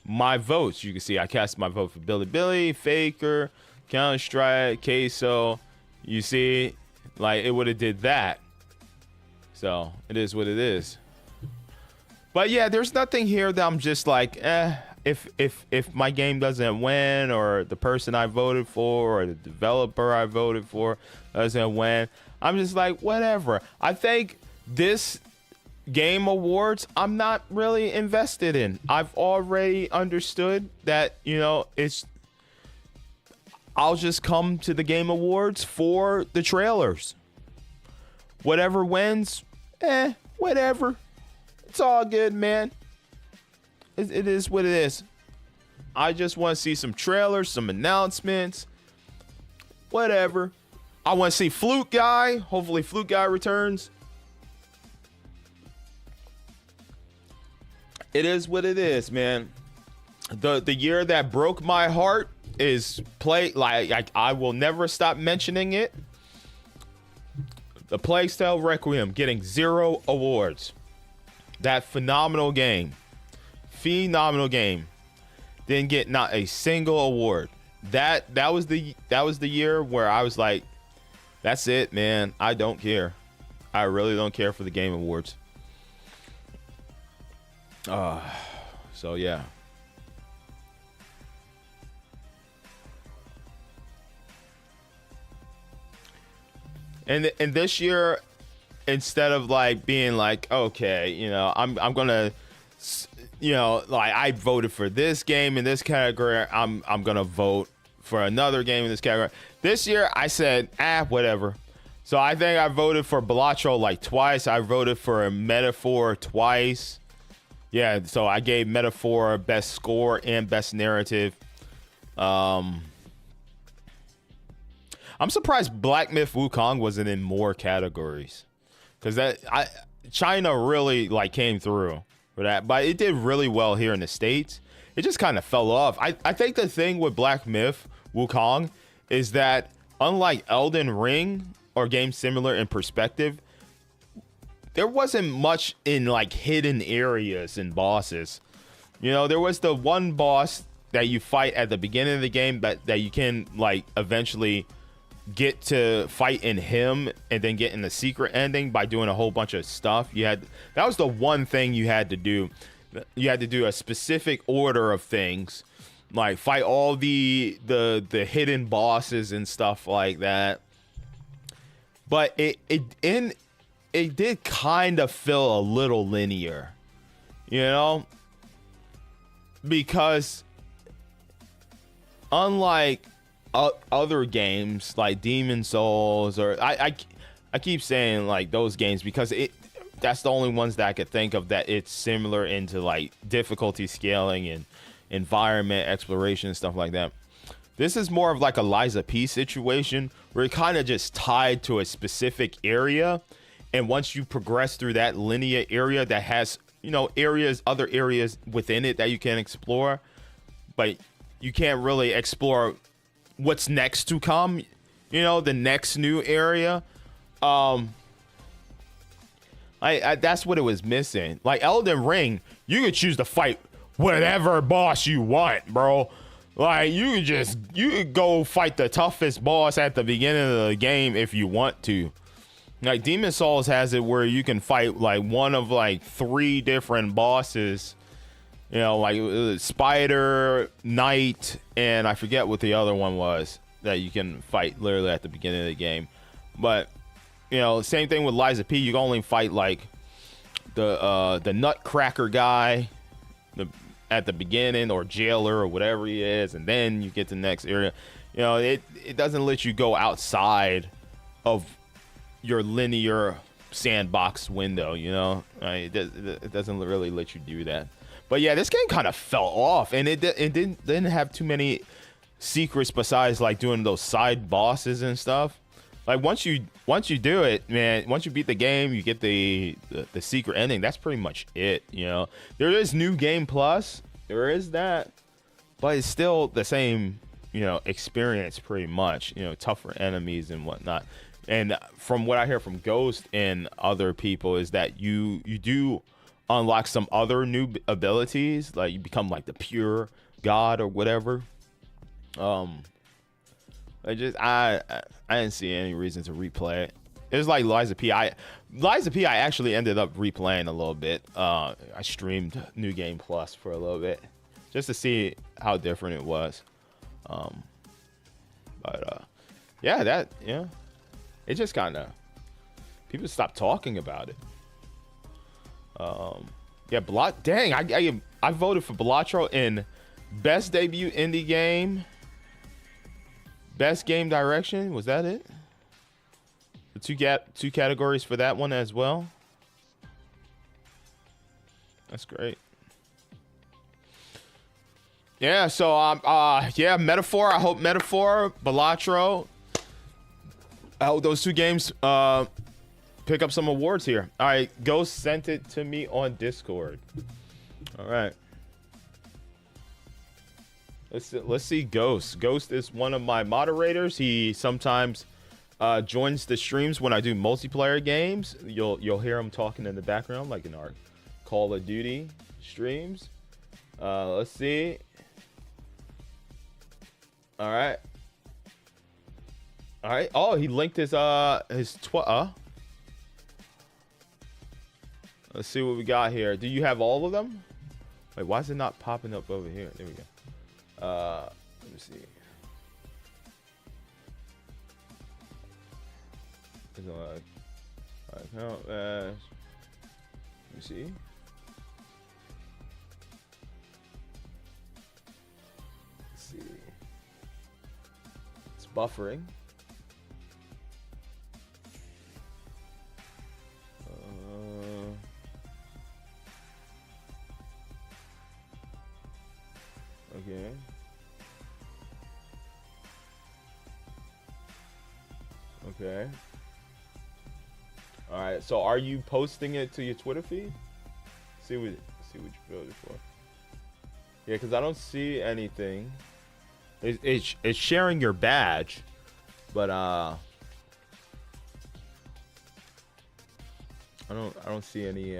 [SPEAKER 1] my votes. You can see I cast my vote for Billy, Faker, Counter-Strike, Queso. You see, like, it would have did that. So it is what it is. But yeah, there's nothing here that I'm just like, if my game doesn't win, or the person I voted for, or the developer I voted for doesn't win, I'm just like, whatever. I think this Game Awards, I'm not really invested in. I've already understood that, I'll just come to the Game Awards for the trailers. Whatever wins, whatever. It's all good, man. It is what it is. I just want to see some trailers, some announcements, whatever. I want to see Flute Guy. Hopefully Flute Guy returns. It is what it is, man. The year that broke my heart is I will never stop mentioning it. The Plague Tale Requiem getting 0 awards. That phenomenal game. Didn't get not a single award. That was the year where I was like, that's it, man. I don't care. I really don't care for the Game Awards. So yeah. And this year, instead of like being like, okay, I'm gonna, like, I voted for this game in this category, I'm gonna vote for another game in this category. This year, I said, whatever. So I think I voted for Balatro like twice. I voted for Metaphor twice. Yeah, so I gave Metaphor best score and best narrative. I'm surprised Black Myth Wukong wasn't in more categories, because China really like came through for that, but it did really well here in the States. It just kind of fell off. I think the thing with Black Myth Wukong is that, unlike Elden Ring or games similar in perspective, there wasn't much in like hidden areas and bosses. There was the one boss that you fight at the beginning of the game that you can like eventually get to fight in him and then get in the secret ending by doing a whole bunch of stuff. That was the one thing you had to do. You had to do a specific order of things, like fight all the hidden bosses and stuff like that. But it did kind of feel a little linear, because unlike other games like Demon Souls, or I keep saying like those games because that's the only ones that I could think of that it's similar into like difficulty scaling and environment exploration and stuff like that. This is more of like a Liza P situation where you're kind of just tied to a specific area, and once you progress through that linear area that has other areas within it that you can explore, but you can't really explore what's next to come, the next new area. That's what it was missing. Like Elden Ring, you could choose to fight whatever boss you want, bro. Like you could go fight the toughest boss at the beginning of the game if you want to. Like Demon Souls has it where you can fight like one of like 3 different bosses. Like Spider, Knight, and I forget what the other one was that you can fight literally at the beginning of the game. But, same thing with Liza P. You can only fight like the Nutcracker guy at the beginning, or Jailer, or whatever he is, and then you get to the next area. It doesn't let you go outside of your linear sandbox window. It doesn't really let you do that. But yeah, this game kind of fell off, and it didn't have too many secrets besides like doing those side bosses and stuff. Like once you do it, man, once you beat the game, you get the secret ending. That's pretty much it. There is New Game Plus. There is that. but it's still the same, experience pretty much. Tougher enemies and whatnot. And from what I hear from Ghost and other people is that you do unlock some other new abilities, like you become like the pure god or whatever. I didn't see any reason to replay it. It was like Lies of P. I actually ended up replaying a little bit. I streamed New Game Plus for a little bit just to see how different it was. Yeah, it just kind of, people stopped talking about it. Yeah, dang, I voted for Balatro in best debut indie game, best game direction. Was that it? The two categories for that one as well. That's great. Yeah, so yeah, Metaphor. I hope Metaphor, Balatro, I hope those two games pick up some awards here. All right, Ghost sent it to me on Discord. All right. Let's see Ghost. Ghost is one of my moderators. He sometimes joins the streams when I do multiplayer games. You'll hear him talking in the background, like in our Call of Duty streams. Let's see. All right. Oh, he linked his Let's see what we got here. Do you have all of them? Wait, why is it not popping up over here? There we go. Let me see. Let me see. Let's see. It's buffering. Okay. Okay. All right. So, are you posting it to your Twitter feed? See what you voted for. Yeah, because I don't see anything. It's sharing your badge, but I don't see any.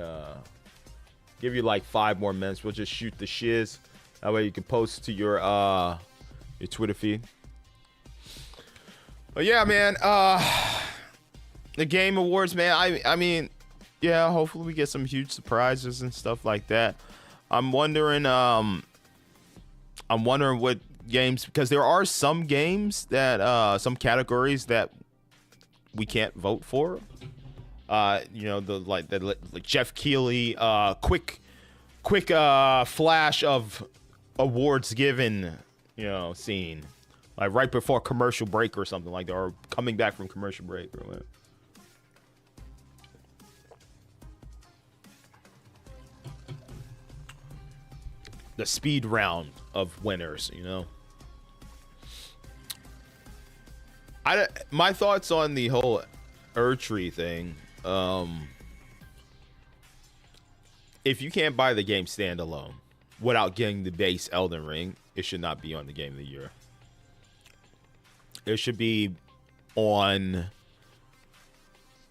[SPEAKER 1] Give you like 5 more minutes. We'll just shoot the shiz. That way you can post to your Twitter feed. But yeah, man, the Game Awards, man. I mean, yeah. Hopefully we get some huge surprises and stuff like that. I'm wondering what games, because there are some games that some categories that we can't vote for. The Jeff Keighley quick flash of awards given, scene, like right before commercial break or something like that, or coming back from commercial break or whatever. The speed round of winners, my thoughts on the whole Erdtree thing. If you can't buy the game standalone without getting the base Elden Ring, it should not be on the Game of the Year. It should be on,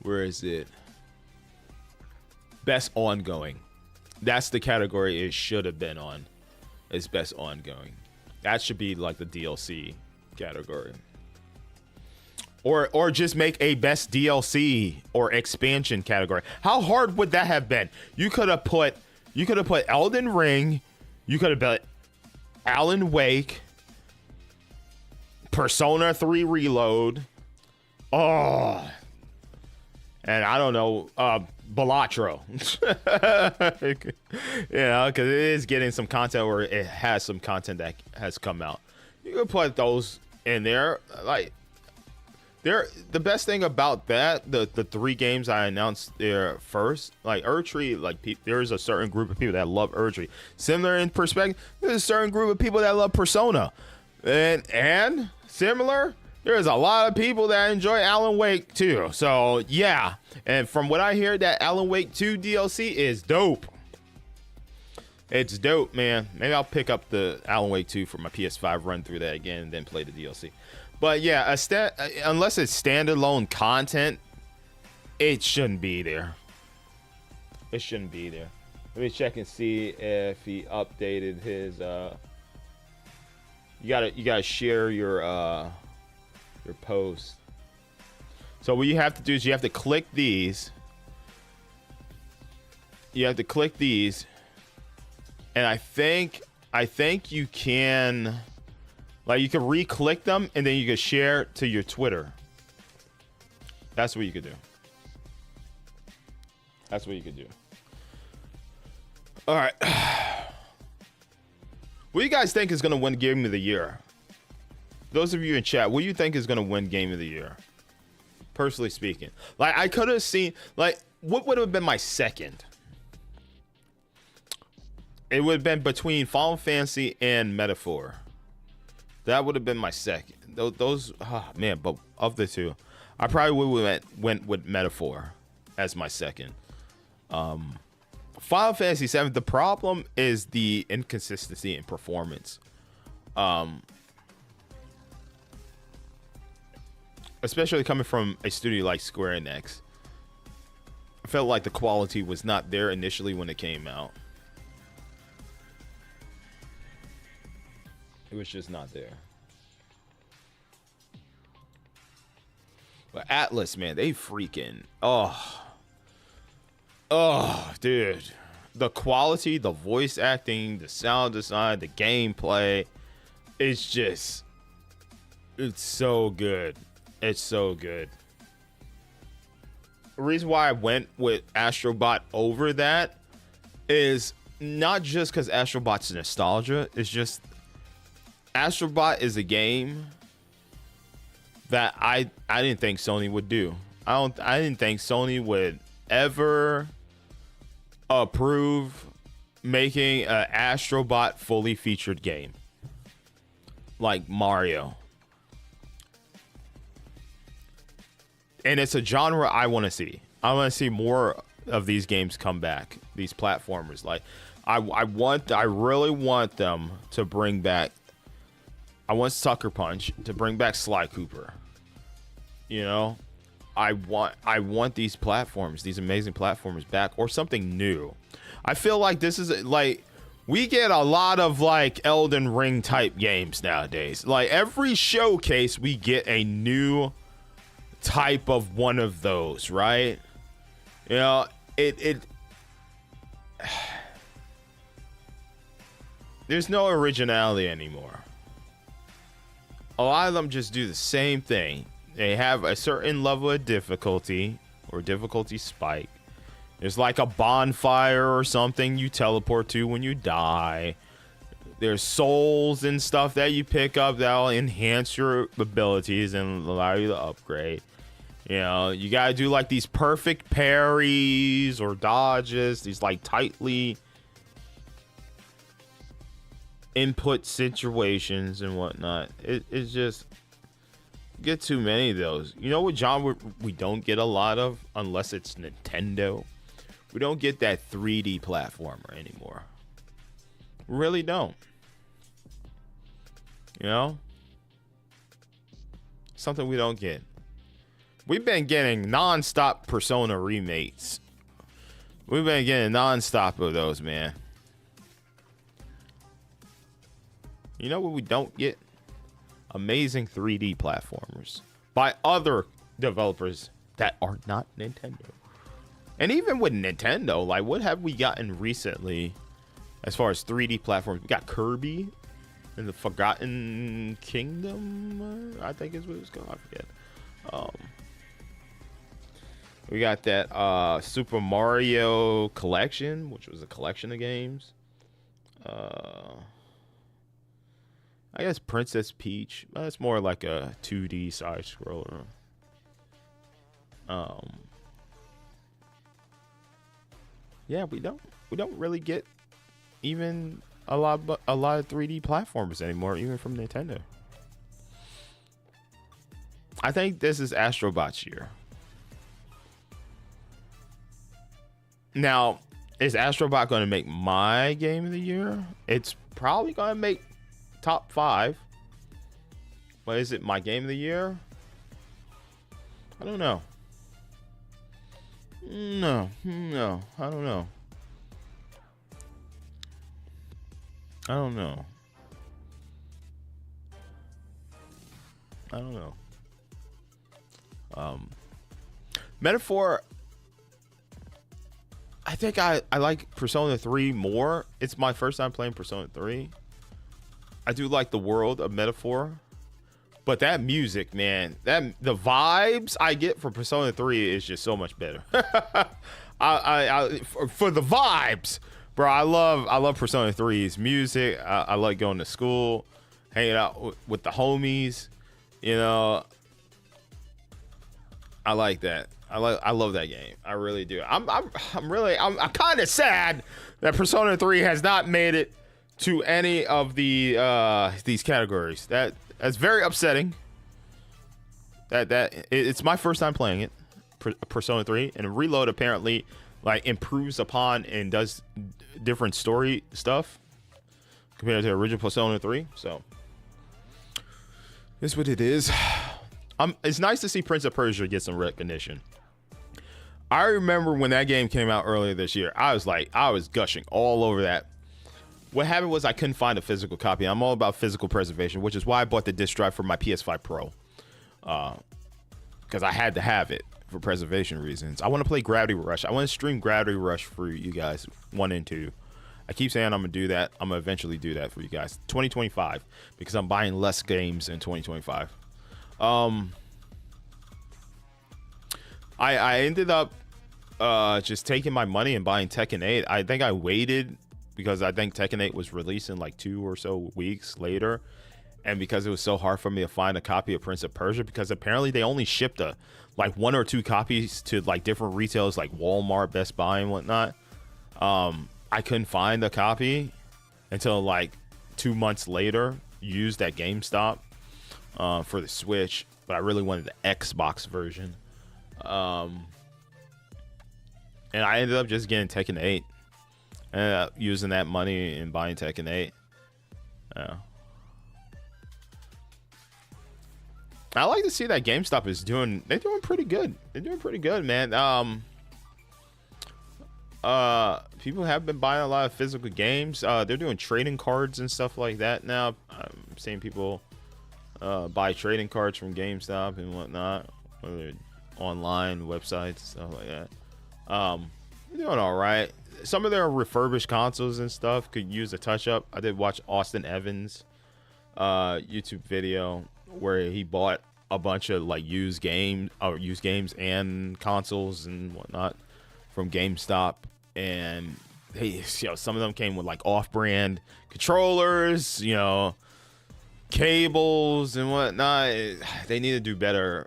[SPEAKER 1] where is it? Best Ongoing. That's the category it should have been on. It's Best Ongoing. That should be like the DLC category. Or just make a best DLC or expansion category. How hard would that have been? You could have put Elden Ring, you could have put Alan Wake, Persona 3 Reload, and I don't know, Balatro. Because it is getting some content, or it has some content that has come out. You could put those in there, like. The best thing about that, the 3 games I announced there first, like Erdtree, like there's a certain group of people that love Erdtree. Similar in perspective, there's a certain group of people that love Persona, and similar, there's a lot of people that enjoy Alan Wake too. So yeah, and from what I hear, that Alan Wake 2 DLC is dope. It's dope, man. Maybe I'll pick up the Alan Wake 2 for my PS5, run through that again, and then play the DLC. But yeah, unless it's standalone content, it shouldn't be there. It shouldn't be there. Let me check and see if he updated his. You gotta share your post. So what you have to do is you have to click these. You have to click these, and I think you can, like, you can re-click them and then you can share to your Twitter. That's what you could do. That's what you could do. All right. What do you guys think is going to win Game of the Year? Those of you in chat, what do you think is going to win Game of the Year? Personally speaking. Like, I could have seen, like, what would have been my second? It would have been between Final Fantasy and Metaphor. That would have been my second. Those, oh, man, but of the two, I probably would have went with Metaphor as my second. Final Fantasy VII, the problem is the inconsistency in performance. Especially coming from a studio like Square Enix. I felt like the quality was not there initially when it came out. It was just not there. But Atlas, man, they freaking, oh, dude. The quality, the voice acting, the sound design, the gameplay, it's just, it's so good. It's so good. The reason why I went with Astrobot over that is not just because Astrobot's nostalgia. It's just Astrobot is a game that I didn't think Sony would do. I didn't think Sony would ever approve making an Astrobot fully featured game like Mario. And it's a genre I want to see. I want to see more of these games come back. These platformers, like I really want them to bring back. I want Sucker Punch to bring back Sly Cooper. You know, I want these platforms, these amazing platformers back, or something new. I feel like this is like we get a lot of like Elden Ring type games nowadays. Like every showcase, we get a new type of one of those, right? You know, it there's no originality anymore. A lot of them just do the same thing. They have a certain level of difficulty or difficulty spike. There's like a bonfire or something you teleport to when you die. There's souls and stuff that you pick up that'll enhance your abilities and allow you to upgrade. You know, you gotta do like these perfect parries or dodges, these like tightly input situations and whatnot. It's just get too many of those. You know what genre we don't get a lot of unless it's Nintendo? We don't get that 3D platformer anymore. We really don't. You know? Something we don't get. We've been getting non-stop Persona remakes. We've been getting non-stop of those, man. You know what we don't get? Amazing 3D platformers by other developers that are not Nintendo. And even with Nintendo, like, what have we gotten recently as far as 3D platforms? We got Kirby and the Forgotten Kingdom, I think is what it's called. I forget. We got that Super Mario Collection, which was a collection of games. I guess Princess Peach. That's more like a 2D side scroller. Yeah, we don't really get even a lot of 3D platformers anymore, even from Nintendo. I think this is Astrobot's year. Now, Is Astrobot going to make my game of the year? It's probably going to make top 5. But is it my game of the year? I don't know. No, I don't know. I don't know. Metaphor, I think I like Persona 3 more. It's my first time playing Persona 3. I do like the world of Metaphor. But that music, man, the vibes I get from Persona 3 is just so much better. For the vibes, bro, I love Persona 3's music. I like going to school, hanging out with the homies. You know, I like that. I love that game. I really do. I'm kind of sad that Persona 3 has not made it to any of these categories. That's very upsetting. It's my first time playing it, Persona 3, and Reload apparently like improves upon and does different story stuff compared to the original Persona 3. So it's what it is. It's nice to see Prince of Persia get some recognition. I remember when that game came out earlier this year, I was gushing all over that. What happened was I couldn't find a physical copy. I'm all about physical preservation, which is why I bought the disc drive for my PS5 Pro. Because I had to have it for preservation reasons. I want to play Gravity Rush. I want to stream Gravity Rush for you guys, 1 and 2. I keep saying I'm going to do that. I'm going to eventually do that for you guys. 2025, because I'm buying less games in 2025. I ended up just taking my money and buying Tekken 8. I think I waited because I think Tekken 8 was released in like 2 or so weeks later. And because it was so hard for me to find a copy of Prince of Persia, because apparently they only shipped like 1 or 2 copies to like different retailers like Walmart, Best Buy, and whatnot. I couldn't find a copy until like 2 months later, used at GameStop for the Switch, but I really wanted the Xbox version. And I ended up just getting Tekken 8. Using that money and buying Tekken 8. Yeah. I like to see that GameStop is doing pretty good. They're doing pretty good, man. People have been buying a lot of physical games. They're doing trading cards and stuff like that now. I'm seeing people buy trading cards from GameStop and whatnot, whether online websites, stuff like that. They're doing all right. Some of their refurbished consoles and stuff could use a touch up. I did watch Austin Evans YouTube video where he bought a bunch of like used games and consoles and whatnot from GameStop, and some of them came with like off-brand controllers, cables and whatnot. They need to do better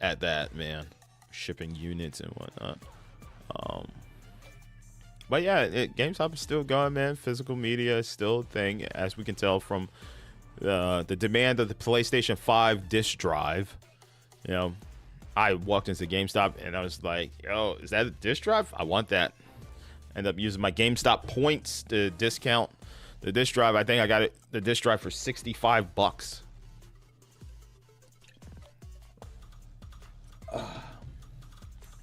[SPEAKER 1] at that, man. Shipping units and whatnot. But yeah, GameStop is still going, man. Physical media is still a thing, as we can tell from the demand of the PlayStation 5 disc drive. I walked into GameStop and I was like, "Yo, is that a disc drive? I want that." Ended up using my GameStop points to discount the disc drive. I think I got the disc drive for $65.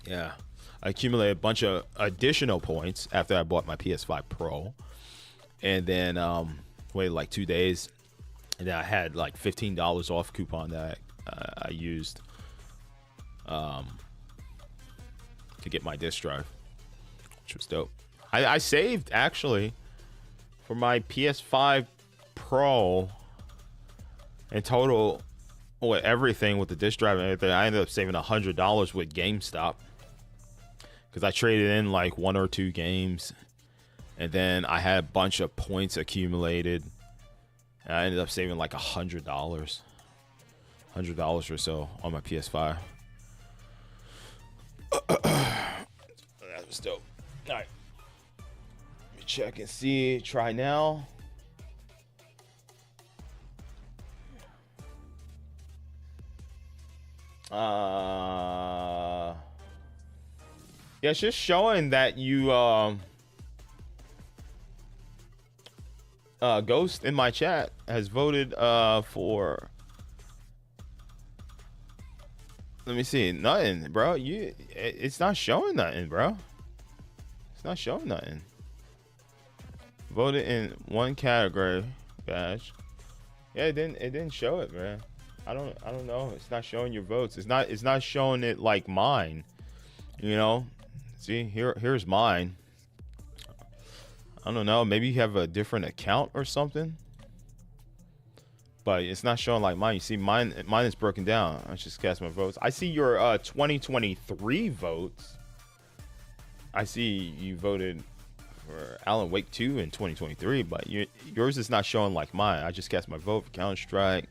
[SPEAKER 1] Yeah. I accumulated a bunch of additional points after I bought my PS5 Pro, and then waited like 2 days, and then I had like $15 off coupon that I used to get my disc drive, which was dope. I saved actually for my PS5 Pro in total, with everything with the disc drive and everything. I ended up saving $100 with GameStop, because I traded in like 1 or 2 games, and then I had a bunch of points accumulated, and I ended up saving like $100 or so on my PS5. That was dope. All right, let me check and see. Try now. Yeah, it's just showing that you Ghost in my chat has voted for. Let me see. Nothing, bro. It's not showing nothing, bro. It's not showing nothing. Voted in one category, badge. Yeah, it didn't show it, man. I don't know. It's not showing your votes. It's not showing it like mine. You know? See, here's mine. I don't know. Maybe you have a different account or something. But it's not showing like mine. You see, mine is broken down. I just cast my votes. I see your 2023 votes. I see you voted for Alan Wake 2 in 2023, but yours is not showing like mine. I just cast my vote for Counter-Strike,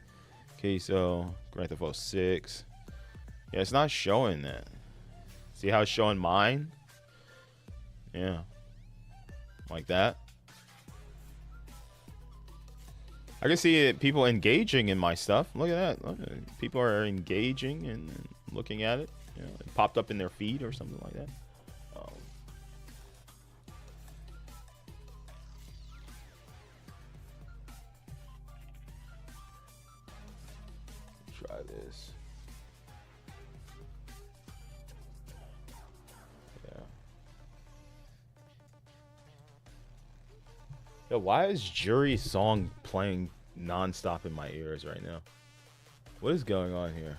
[SPEAKER 1] Queso, Grand Theft Auto 6. Yeah, it's not showing that. See how it's showing mine? Yeah. Like that. I can see people engaging in my stuff. Look at that. Look, people are engaging and looking at it. You know, it popped up in their feed or something like that. Try this. Yeah. Yo, why is Jury's song playing nonstop in my ears right now? What is going on here?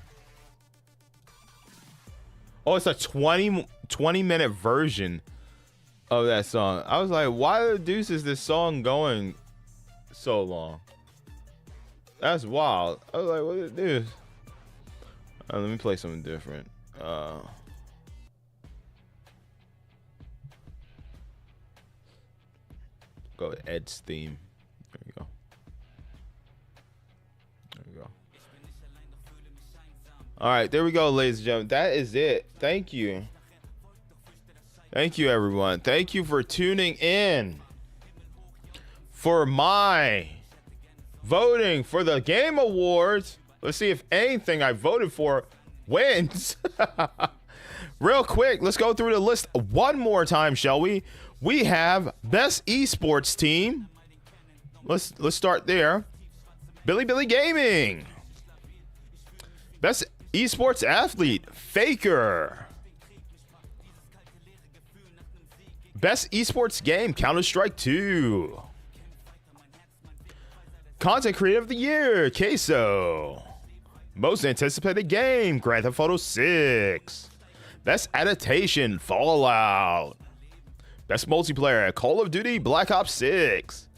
[SPEAKER 1] Oh, it's a 20-minute version of that song. I was like, why the deuce is this song going so long? That's wild. I was like, what is this? Let me play something different. Go with Ed's theme. There you go. There we go. All right, there we go, ladies and gentlemen. That is it. Thank you. Thank you, everyone. Thank you for tuning in for my voting for the Game Awards. Let's see if anything I voted for wins. Real quick, let's go through the list one more time, shall we? We have Best Esports Team. Let's start there. Billy Gaming. Best Esports Athlete, Faker. Best Esports Game, Counter-Strike 2. Content Creator of the Year, Queso. Most Anticipated Game, Grand Theft Auto 6. Best Adaptation, Fallout. Best Multiplayer, Call of Duty Black Ops 6.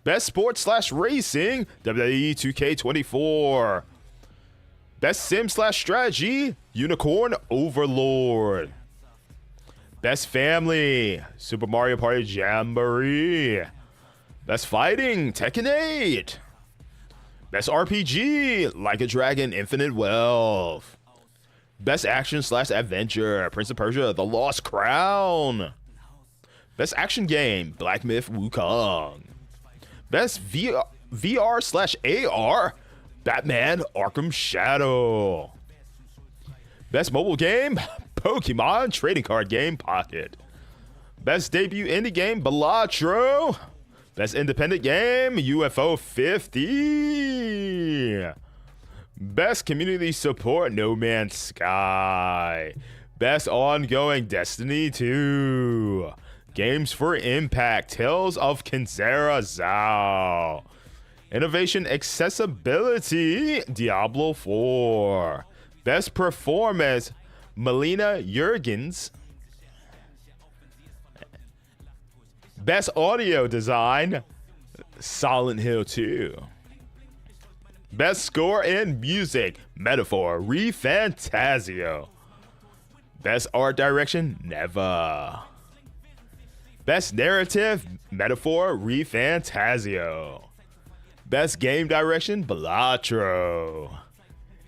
[SPEAKER 1] Best Sports/Racing, WWE 2K24. Best Sim/Strategy, Unicorn Overlord. Best Family, Super Mario Party Jamboree. Best Fighting, Tekken 8. Best RPG, Like a Dragon Infinite Wealth. Best Action/Adventure, Prince of Persia The Lost Crown. Best Action Game, Black Myth Wukong. Best VR/AR, Batman Arkham Shadow. Best Mobile Game, Pokemon Trading Card Game Pocket. Best Debut Indie Game, Balatro. Best Independent Game, UFO 50. Best Community Support, No Man's Sky. Best Ongoing, Destiny 2. Games for Impact, Tales of Kenzera Zao. Innovation Accessibility, Diablo 4. Best Performance, Melina Jurgens. Best Audio Design, Silent Hill 2. Best Score and Music, Metaphor, ReFantazio. Best Art Direction, Neva. Best Narrative, Metaphor, ReFantazio. Best Game Direction, Balatro.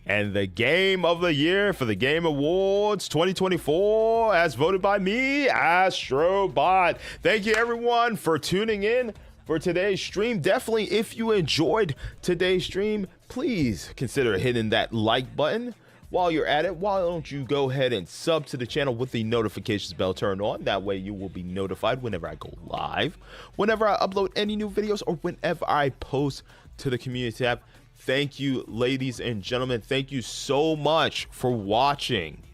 [SPEAKER 1] And the Game of the Year for the Game Awards 2024, as voted by me, Astrobot. Thank you, everyone, for tuning in for today's stream. Definitely, if you enjoyed today's stream, please consider hitting that like button. while you're at it, why don't you go ahead and sub to the channel with the notifications bell turned on? That way you will be notified whenever I go live, whenever I upload any new videos, or whenever I post to the community tab. Thank you, ladies and gentlemen. Thank you so much for watching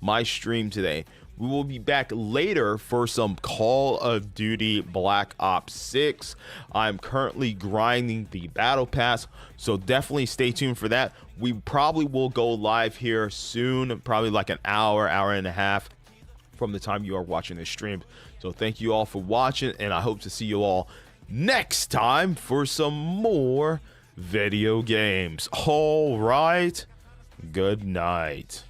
[SPEAKER 1] my stream today. We will be back later for some Call of Duty Black Ops 6. I'm currently grinding the Battle Pass, so definitely stay tuned for that. We probably will go live here soon, probably like an hour and a half from the time you are watching this stream. So thank you all for watching, and I hope to see you all next time for some more video games. All right, good night.